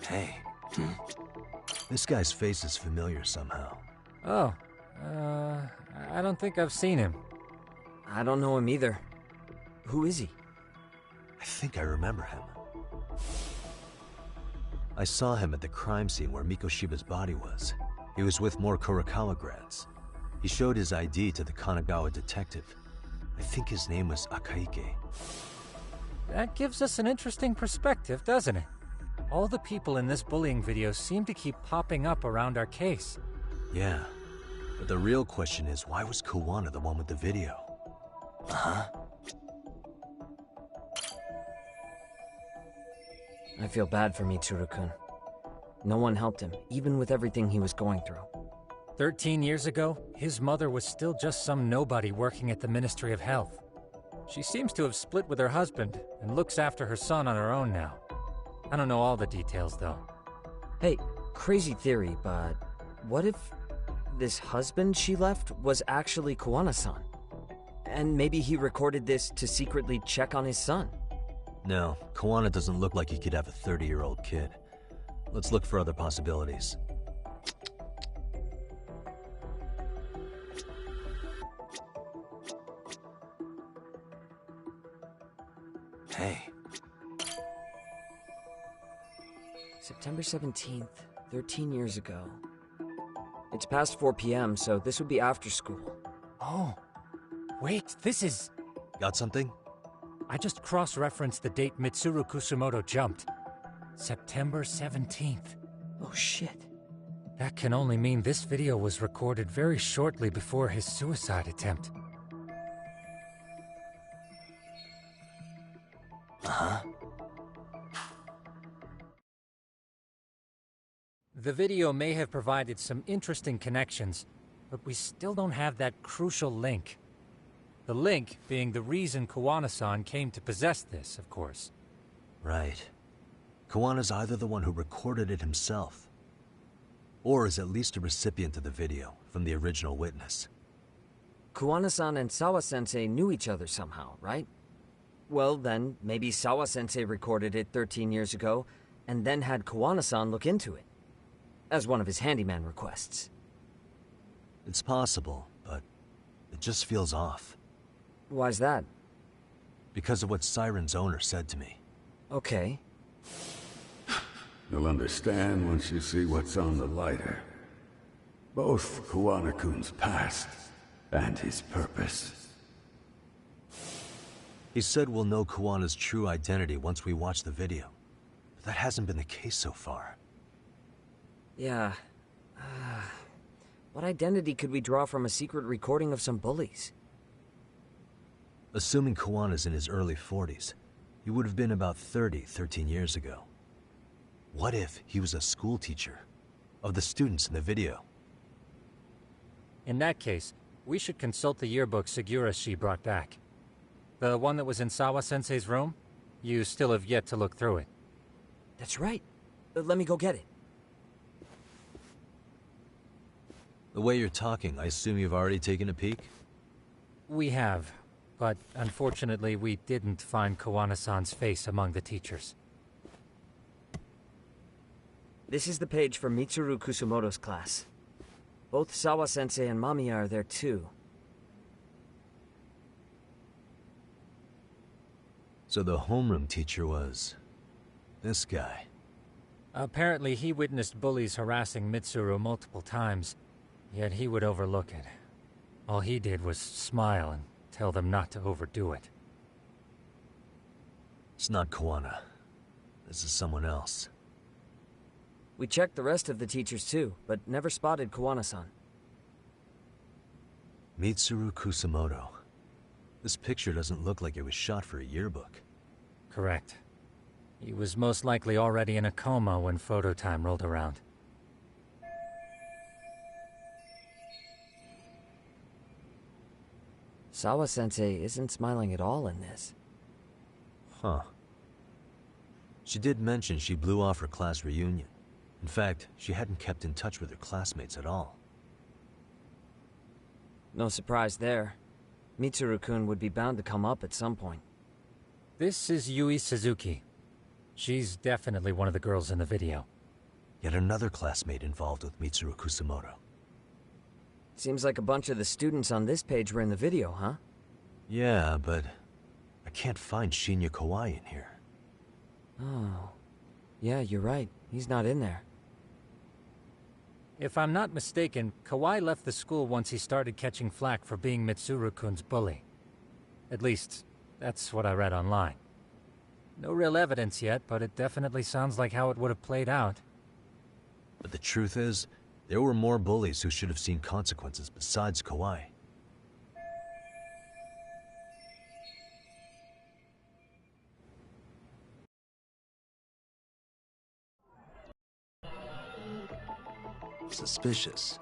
Hey. This guy's face is familiar somehow. Oh, I don't think I've seen him. I don't know him either. Who is he? I think I remember him. I saw him at the crime scene where Mikoshiba's body was. He was with more Kurakawa grads. He showed his ID to the Kanagawa detective. I think his name was Akaike. That gives us an interesting perspective, doesn't it? All the people in this bullying video seem to keep popping up around our case. Yeah, but the real question is, why was Kawana the one with the video? I feel bad for Mitsuru-kun. No one helped him, even with everything he was going through. 13 years ago, his mother was still just some nobody working at the Ministry of Health. She seems to have split with her husband and looks after her son on her own now. I don't know all the details, though. Hey, crazy theory, but what if this husband she left was actually Kawana-san? And maybe he recorded this to secretly check on his son? No, Kawana doesn't look like he could have a 30-year-old kid. Let's look for other possibilities. Hey. September 17th, 13 years ago. It's past 4 p.m., so this would be after school. Oh, wait, this is... Got something? I just cross-referenced the date Mitsuru Kusumoto jumped. September 17th. Oh shit. That can only mean this video was recorded very shortly before his suicide attempt. Uh-huh. The video may have provided some interesting connections, but we still don't have that crucial link. The link being the reason Kawana-san came to possess this, of course. Right. Kawana's either the one who recorded it himself, or is at least a recipient of the video from the original witness. Kawana-san and Sawa-sensei knew each other somehow, right? Well, then, maybe Sawa-sensei recorded it 13 years ago, and then had Kawana-san look into it, as one of his handyman requests. It's possible, but it just feels off. Why's that? Because of what Siren's owner said to me. Okay. You'll understand once you see what's on the lighter. Both Kawana-kun's past and his purpose. He said we'll know Kawana's true identity once we watch the video. But that hasn't been the case so far. Yeah. What identity could we draw from a secret recording of some bullies? Assuming Kawana's in his early 40s, he would have been about 13 years ago. What if he was a school teacher of the students in the video? In that case, we should consult the yearbook Segura-shi brought back. The one that was in Sawa-sensei's room? You still have yet to look through it. That's right. Let me go get it. The way you're talking, I assume you've already taken a peek? We have, but unfortunately we didn't find Kawana-san's face among the teachers. This is the page for Mitsuru Kusumoto's class. Both Sawa-sensei and Mamiya are there too. So the homeroom teacher was this guy. Apparently he witnessed bullies harassing Mitsuru multiple times, yet he would overlook it. All he did was smile and tell them not to overdo it. It's not Kawana. This is someone else. We checked the rest of the teachers too, but never spotted Kawana-san. Mitsuru Kusumoto. This picture doesn't look like it was shot for a yearbook. Correct. He was most likely already in a coma when photo time rolled around. Sawa-sensei isn't smiling at all in this. Huh. She did mention she blew off her class reunion. In fact, she hadn't kept in touch with her classmates at all. No surprise there. Mitsuru-kun would be bound to come up at some point. This is Yui Suzuki. She's definitely one of the girls in the video. Yet another classmate involved with Mitsuru Kusumoto. Seems like a bunch of the students on this page were in the video, huh? Yeah, but I can't find Shinya Kawai in here. Oh. Yeah, you're right. He's not in there. If I'm not mistaken, Kawai left the school once he started catching flack for being Mitsuru-kun's bully. At least, that's what I read online. No real evidence yet, but it definitely sounds like how it would have played out. But the truth is, there were more bullies who should have seen consequences besides Kawai. Suspicious.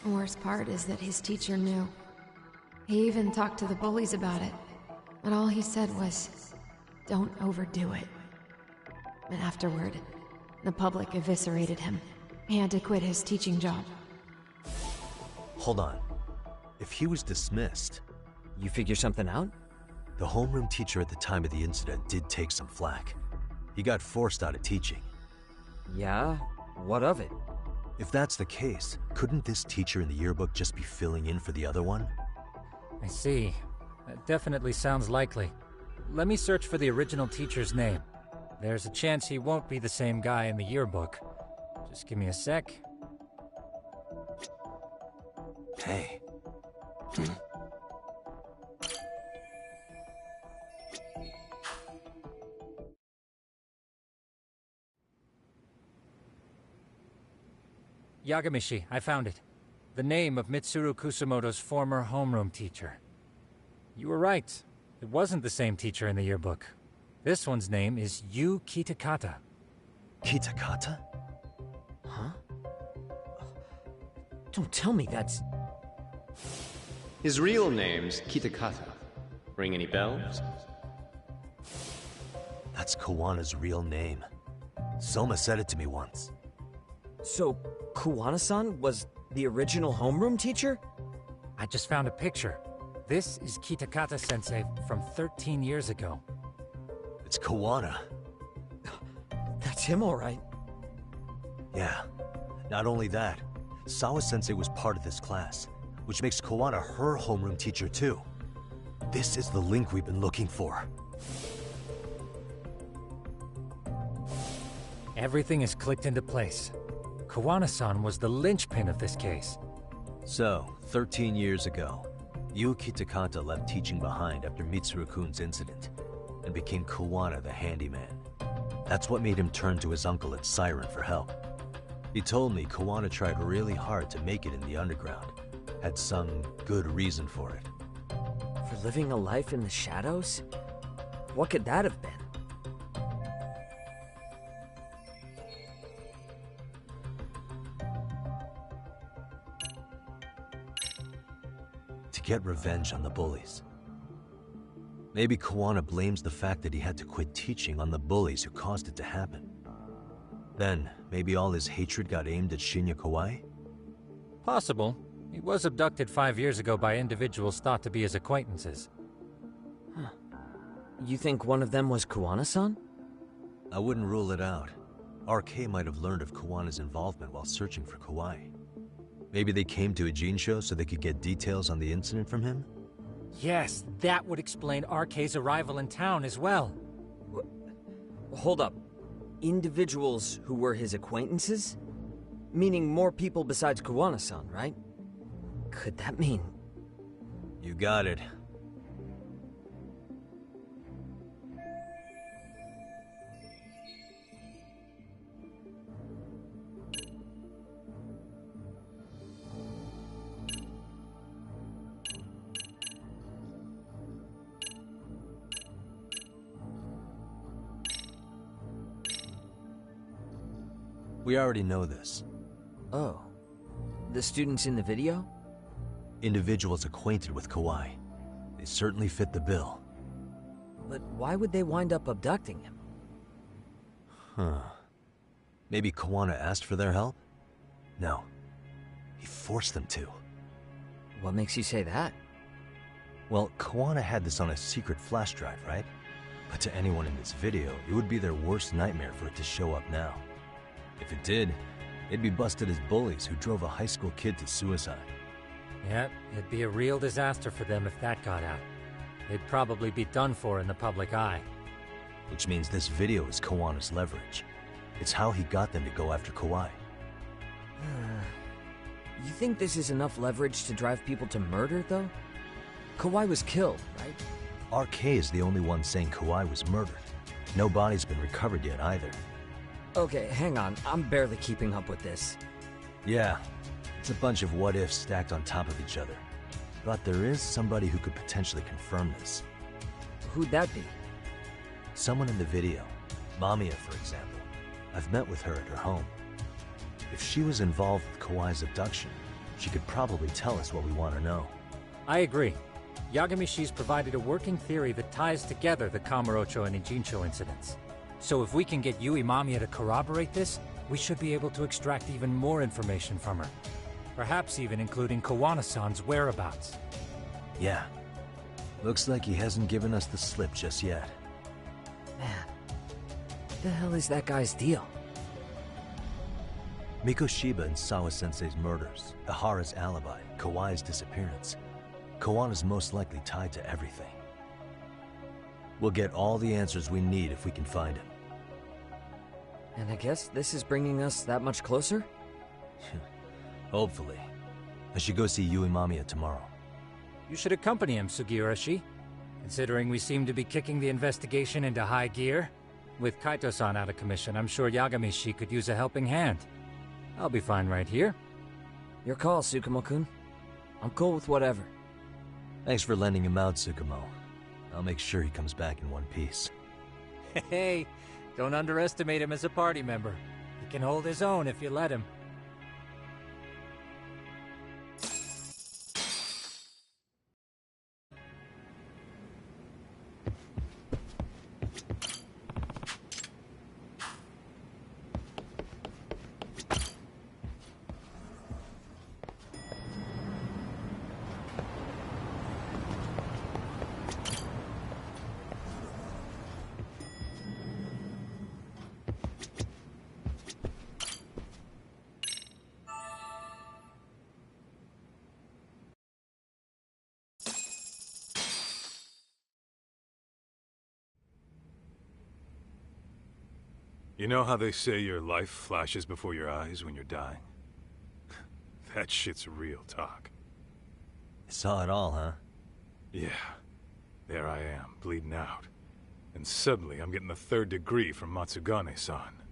The worst part is that his teacher knew. He even talked to the bullies about it. But all he said was, "Don't overdo it." And afterward, the public eviscerated him. He had to quit his teaching job. Hold on. If he was dismissed... You figure something out? The homeroom teacher at the time of the incident did take some flack. He got forced out of teaching. Yeah? What of it? If that's the case, couldn't this teacher in the yearbook just be filling in for the other one? I see. That definitely sounds likely. Let me search for the original teacher's name. There's a chance he won't be the same guy in the yearbook. Just give me a sec. Hey. Yagamishi, I found it. The name of Mitsuru Kusamoto's former homeroom teacher. You were right. It wasn't the same teacher in the yearbook. This one's name is Yu Kitakata. Kitakata? Huh? Don't tell me that's... His real name's Kitakata. Ring any bells? That's Kawana's real name. Soma said it to me once. So, Kuwana-san was the original homeroom teacher? I just found a picture. This is Kitakata-sensei from 13 years ago. It's Kawana. That's him, all right. Yeah. Not only that, Sawa-sensei was part of this class, which makes Kawana her homeroom teacher too. This is the link we've been looking for. Everything is clicked into place. Kawana-san was the linchpin of this case. So, 13 years ago, Yu Kitakata left teaching behind after Mitsuru-kun's incident, and became Kawana the handyman. That's what made him turn to his uncle at Siren for help. He told me Kawana tried really hard to make it in the underground. Had some good reason for it. For living a life in the shadows? What could that have been? To get revenge on the bullies. Maybe Kawana blames the fact that he had to quit teaching on the bullies who caused it to happen. Then, maybe all his hatred got aimed at Shinya Kawai? Possible. He was abducted 5 years ago by individuals thought to be his acquaintances. Huh. You think one of them was Kuwana-san? I wouldn't rule it out. RK might have learned of Kawana's involvement while searching for Kawai. Maybe they came to Ijincho so they could get details on the incident from him? Yes, that would explain RK's arrival in town as well. Hold up. Individuals who were his acquaintances? Meaning more people besides Kuwana-san, right? Could that mean... You got it. We already know this. Oh. The students in the video? Individuals acquainted with Kawai. They certainly fit the bill. But why would they wind up abducting him? Huh. Maybe Kawana asked for their help? No. He forced them to. What makes you say that? Well, Kawana had this on a secret flash drive, right? But to anyone in this video, it would be their worst nightmare for it to show up now. If it did, they'd be busted as bullies who drove a high school kid to suicide. Yep, it'd be a real disaster for them if that got out. They'd probably be done for in the public eye. Which means this video is Kawana's leverage. It's how he got them to go after Kawai. You think this is enough leverage to drive people to murder, though? Kawai was killed, right? RK is the only one saying Kawai was murdered. No body's been recovered yet either. Okay, hang on. I'm barely keeping up with this. Yeah, it's a bunch of what-ifs stacked on top of each other. But there is somebody who could potentially confirm this. Who'd that be? Someone in the video. Mamiya, for example. I've met with her at her home. If she was involved with Kawai's abduction, she could probably tell us what we want to know. I agree. Yagamishi's provided a working theory that ties together the Kamurocho and Ijincho incidents. So if we can get Yui Mamiya to corroborate this, we should be able to extract even more information from her. Perhaps even including Kawana-san's whereabouts. Yeah. Looks like he hasn't given us the slip just yet. Man, what the hell is that guy's deal? Mikoshiba and Sawa-sensei's murders, Ihara's alibi, Kawai's disappearance. Kawana's most likely tied to everything. We'll get all the answers we need if we can find him. And I guess this is bringing us that much closer? Hopefully. I should go see Yui Mamiya tomorrow. You should accompany him, Sugiurashi. Considering we seem to be kicking the investigation into high gear, with Kaito-san out of commission, I'm sure Yagami-shi could use a helping hand. I'll be fine right here. Your call, Tsukumo-kun. I'm cool with whatever. Thanks for lending him out, Tsukumo. I'll make sure he comes back in one piece. Hey, don't underestimate him as a party member. He can hold his own if you let him. You know how they say your life flashes before your eyes when you're dying? That shit's real talk. You saw it all, huh? Yeah. There I am, bleeding out. And suddenly I'm getting the 3rd degree from Matsugane-san.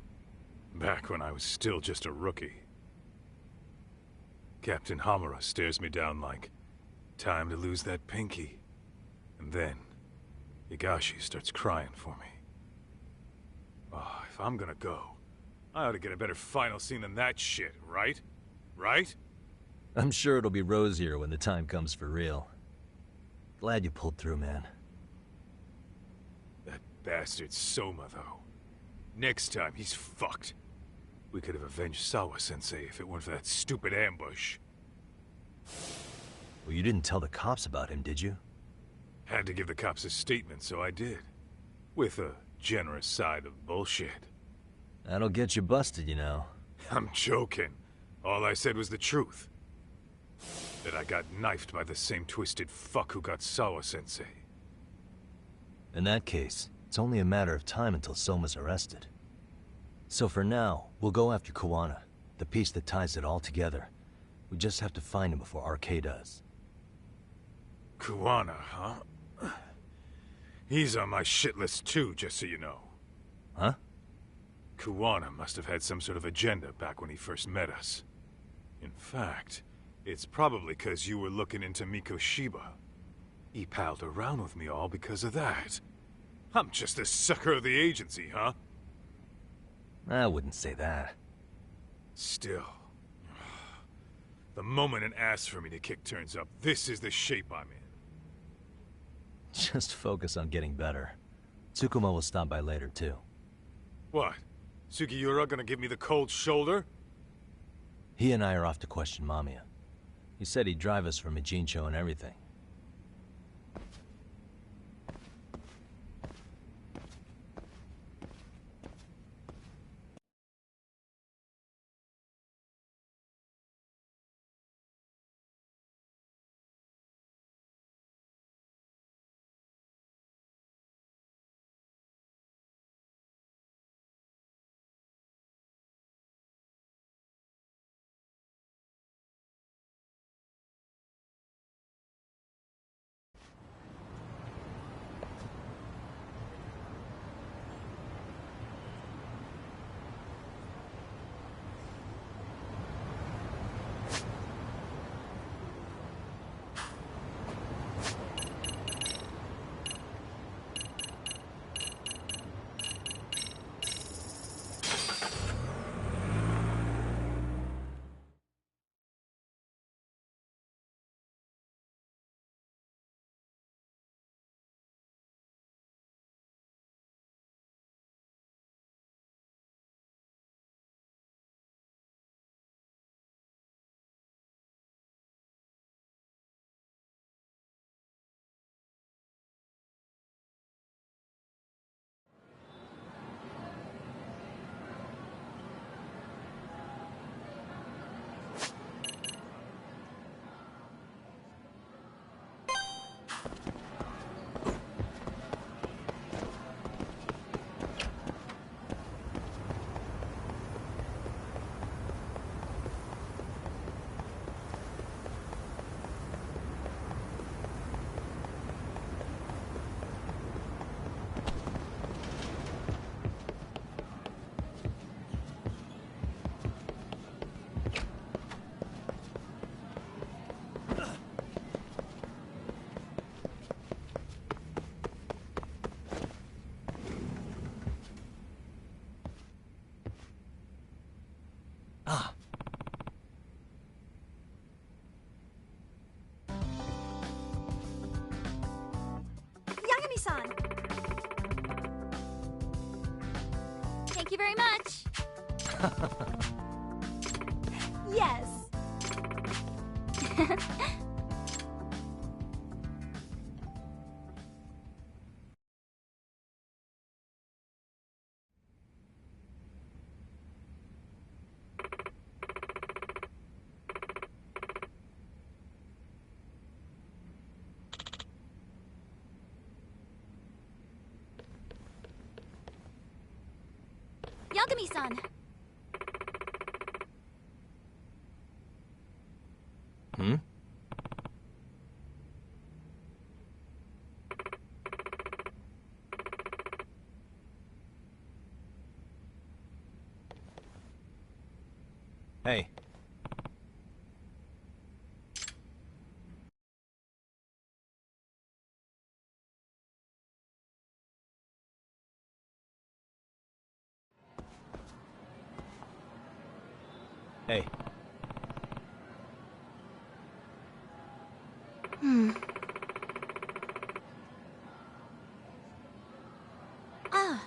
Back when I was still just a rookie. Captain Hamura stares me down like, time to lose that pinky. And then, Higashi starts crying for me. Oh, if I'm gonna go, I ought to get a better final scene than that shit, right? Right? I'm sure it'll be rosier when the time comes for real. Glad you pulled through, man. That bastard Soma, though. Next time, he's fucked. We could have avenged Sawa-sensei if it weren't for that stupid ambush. Well, you didn't tell the cops about him, did you? Had to give the cops a statement, so I did. With a generous side of bullshit. That'll get you busted, you know. I'm joking. All I said was the truth. That I got knifed by the same twisted fuck who got Sawa-sensei. In that case, it's only a matter of time until Soma's arrested. So for now, we'll go after Kuwana, the piece that ties it all together. We just have to find him before RK does. Kuwana, huh? He's on my shit list too, just so you know. Huh? Kuwana must have had some sort of agenda back when he first met us. In fact, it's probably because you were looking into Mikoshiba. He palled around with me all because of that. I'm just a sucker of the agency, huh? I wouldn't say that. Still. The moment an ass for me to kick turns up, this is the shape I'm in. Just focus on getting better. Tsukumo will stop by later, too. What? Sugiura gonna give me the cold shoulder? He and I are off to question Mamiya. He said he'd drive us from Ijincho and everything. Yagami-san. Thank you very much. Yes. Yagami-san. Hmm? Hey. Hey. Ah.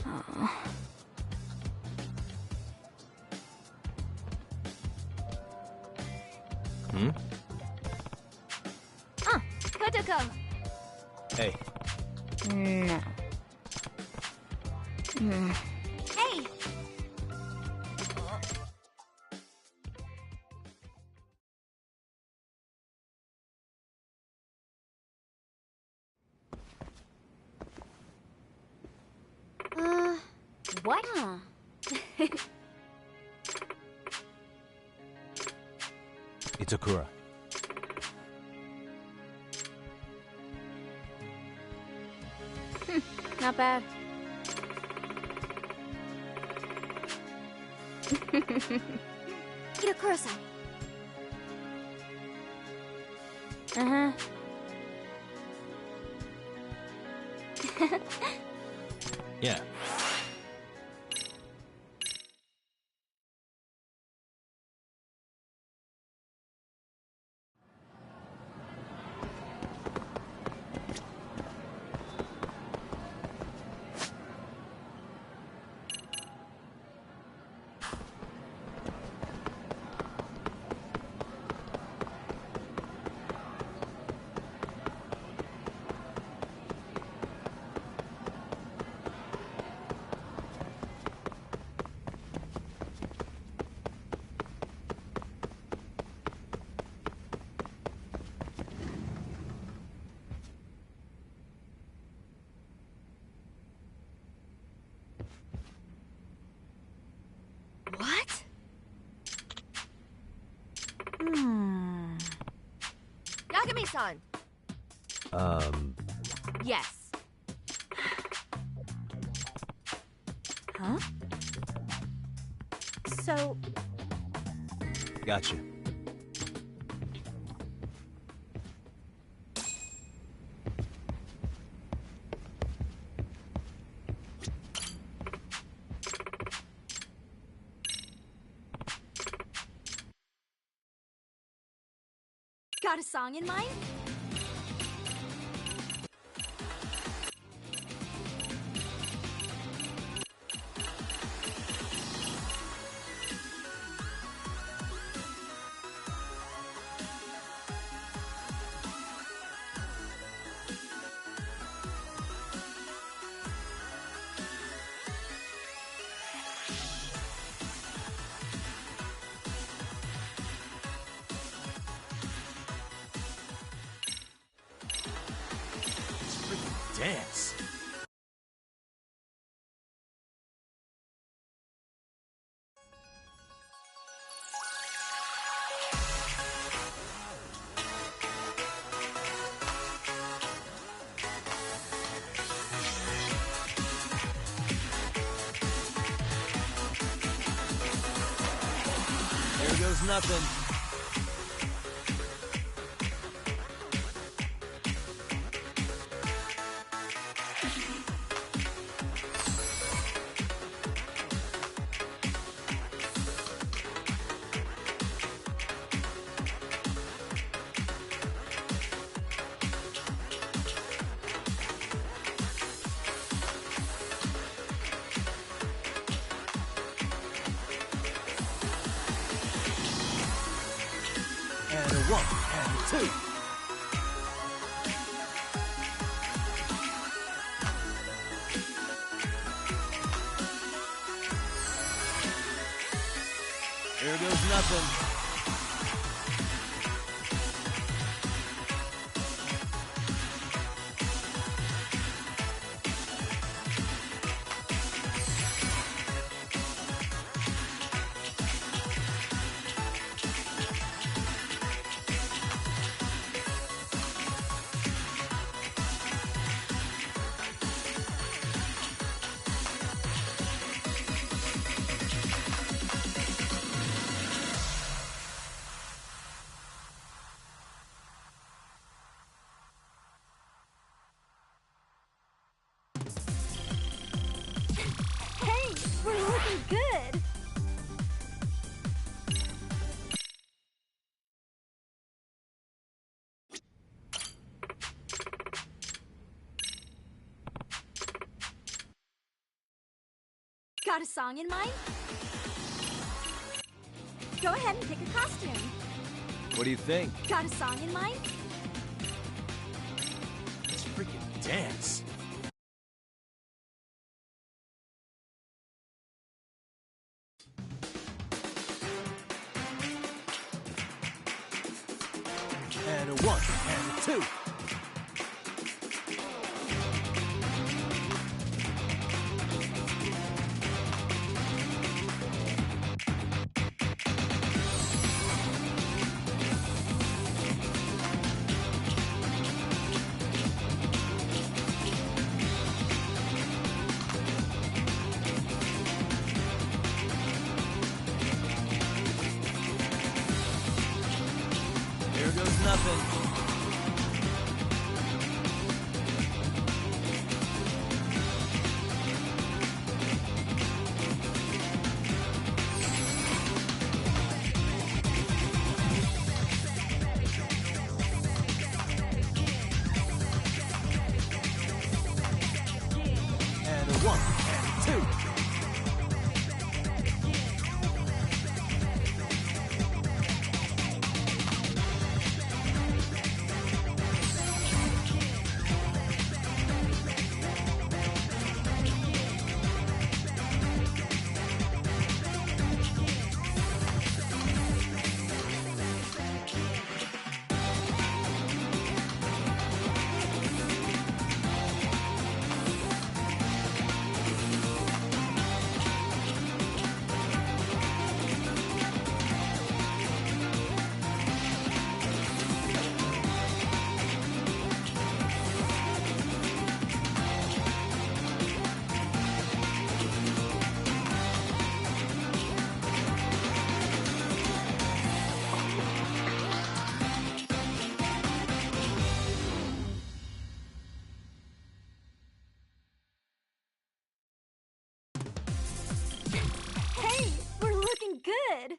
Oh. Hmm? Ah, Kotoko. Hey. No. Hey. What? Itakura. Not bad. Itakura-san. Uh-huh. Yeah. What? Yagami-san. Yes. Huh? So... Gotcha. Got a song in mind? Dance. Here goes nothing. 1 and 2. Here goes nothing. Hey, we're looking good. Got a song in mind? Go ahead and pick a costume. What do you think? Got a song in mind? Let's freaking dance. And a 1 and a 2. Here goes nothing. And a 1 and a 2. Hey, we're looking good.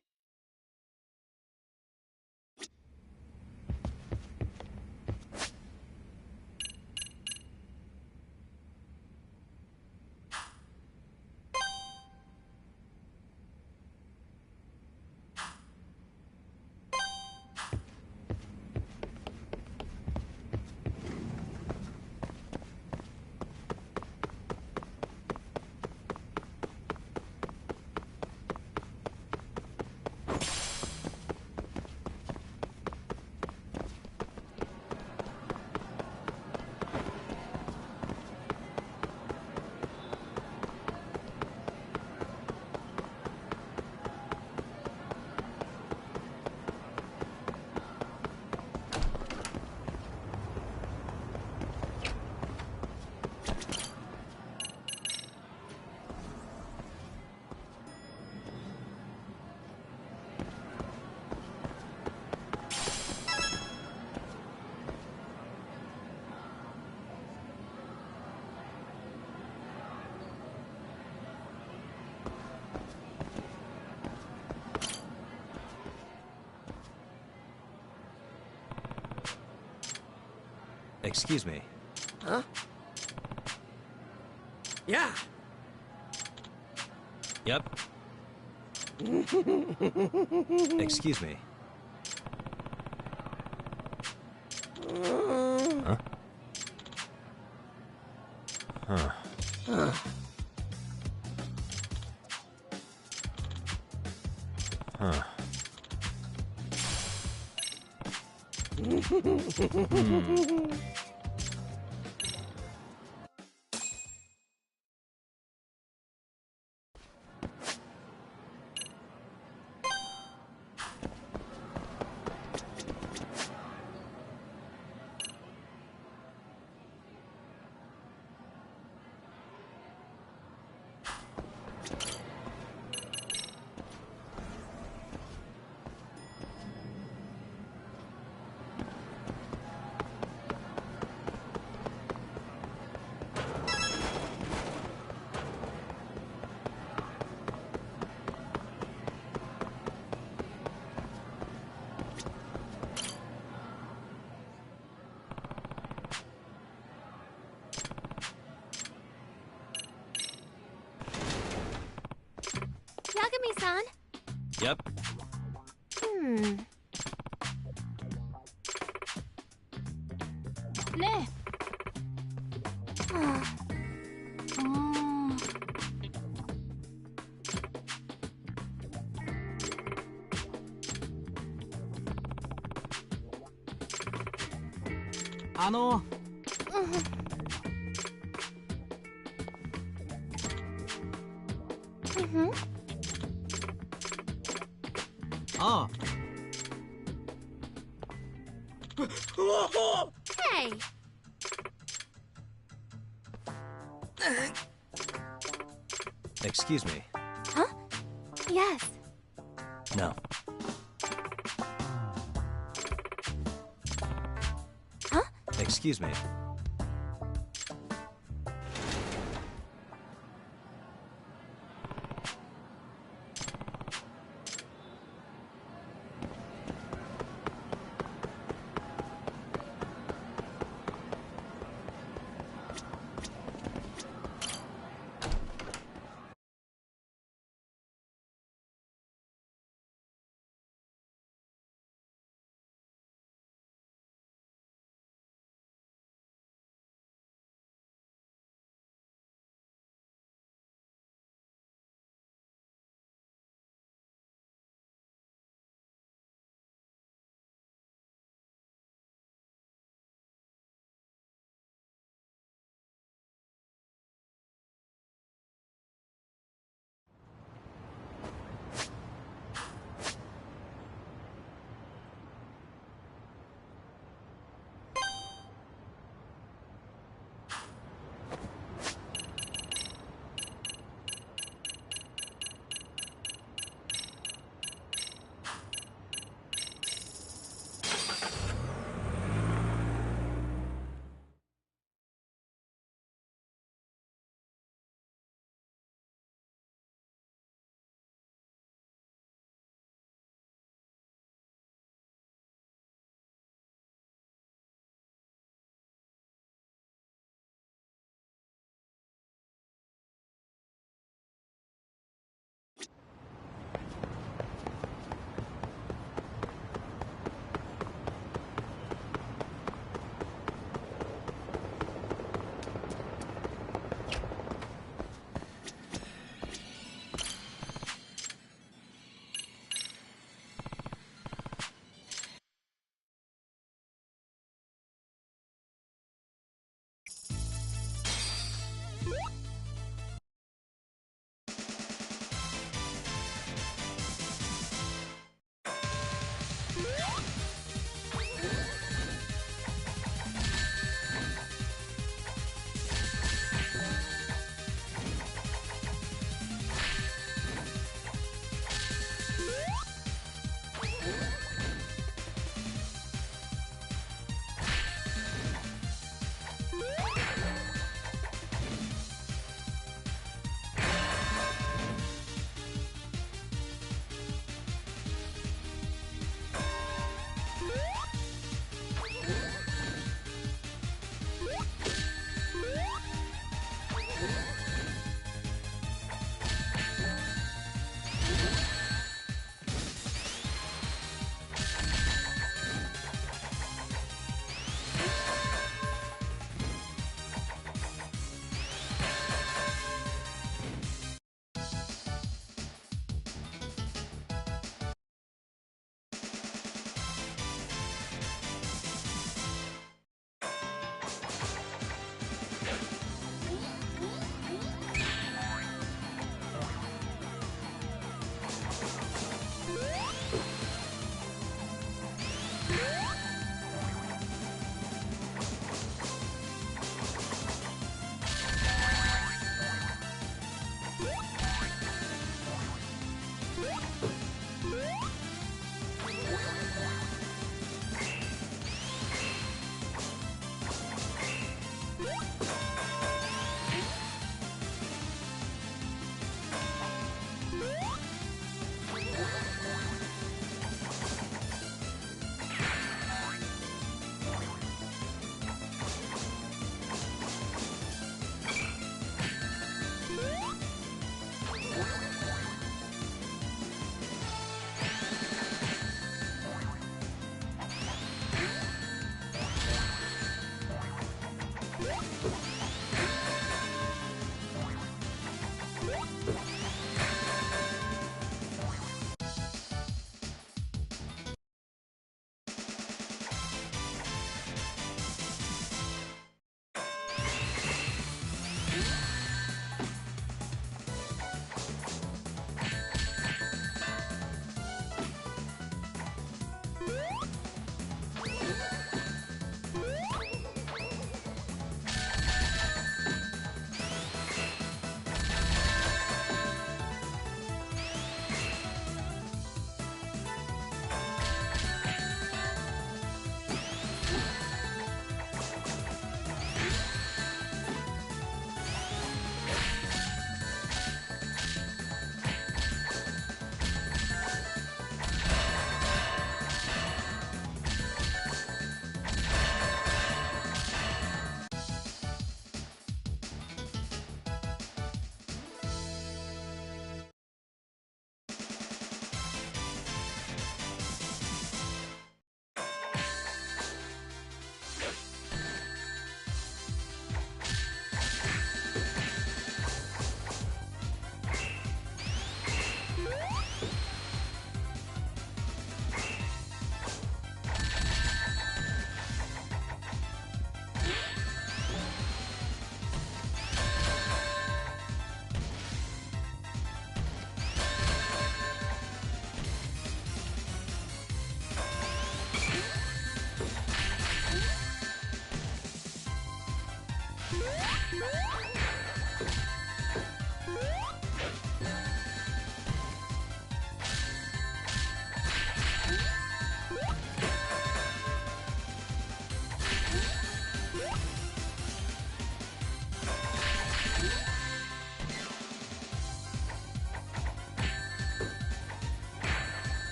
Excuse me. Huh? Yeah. Yep. Excuse me. Huh? Huh. Huh. Yagami-san? Yep. 네. Hey. Excuse me. Huh? Yes. No. Huh? Excuse me.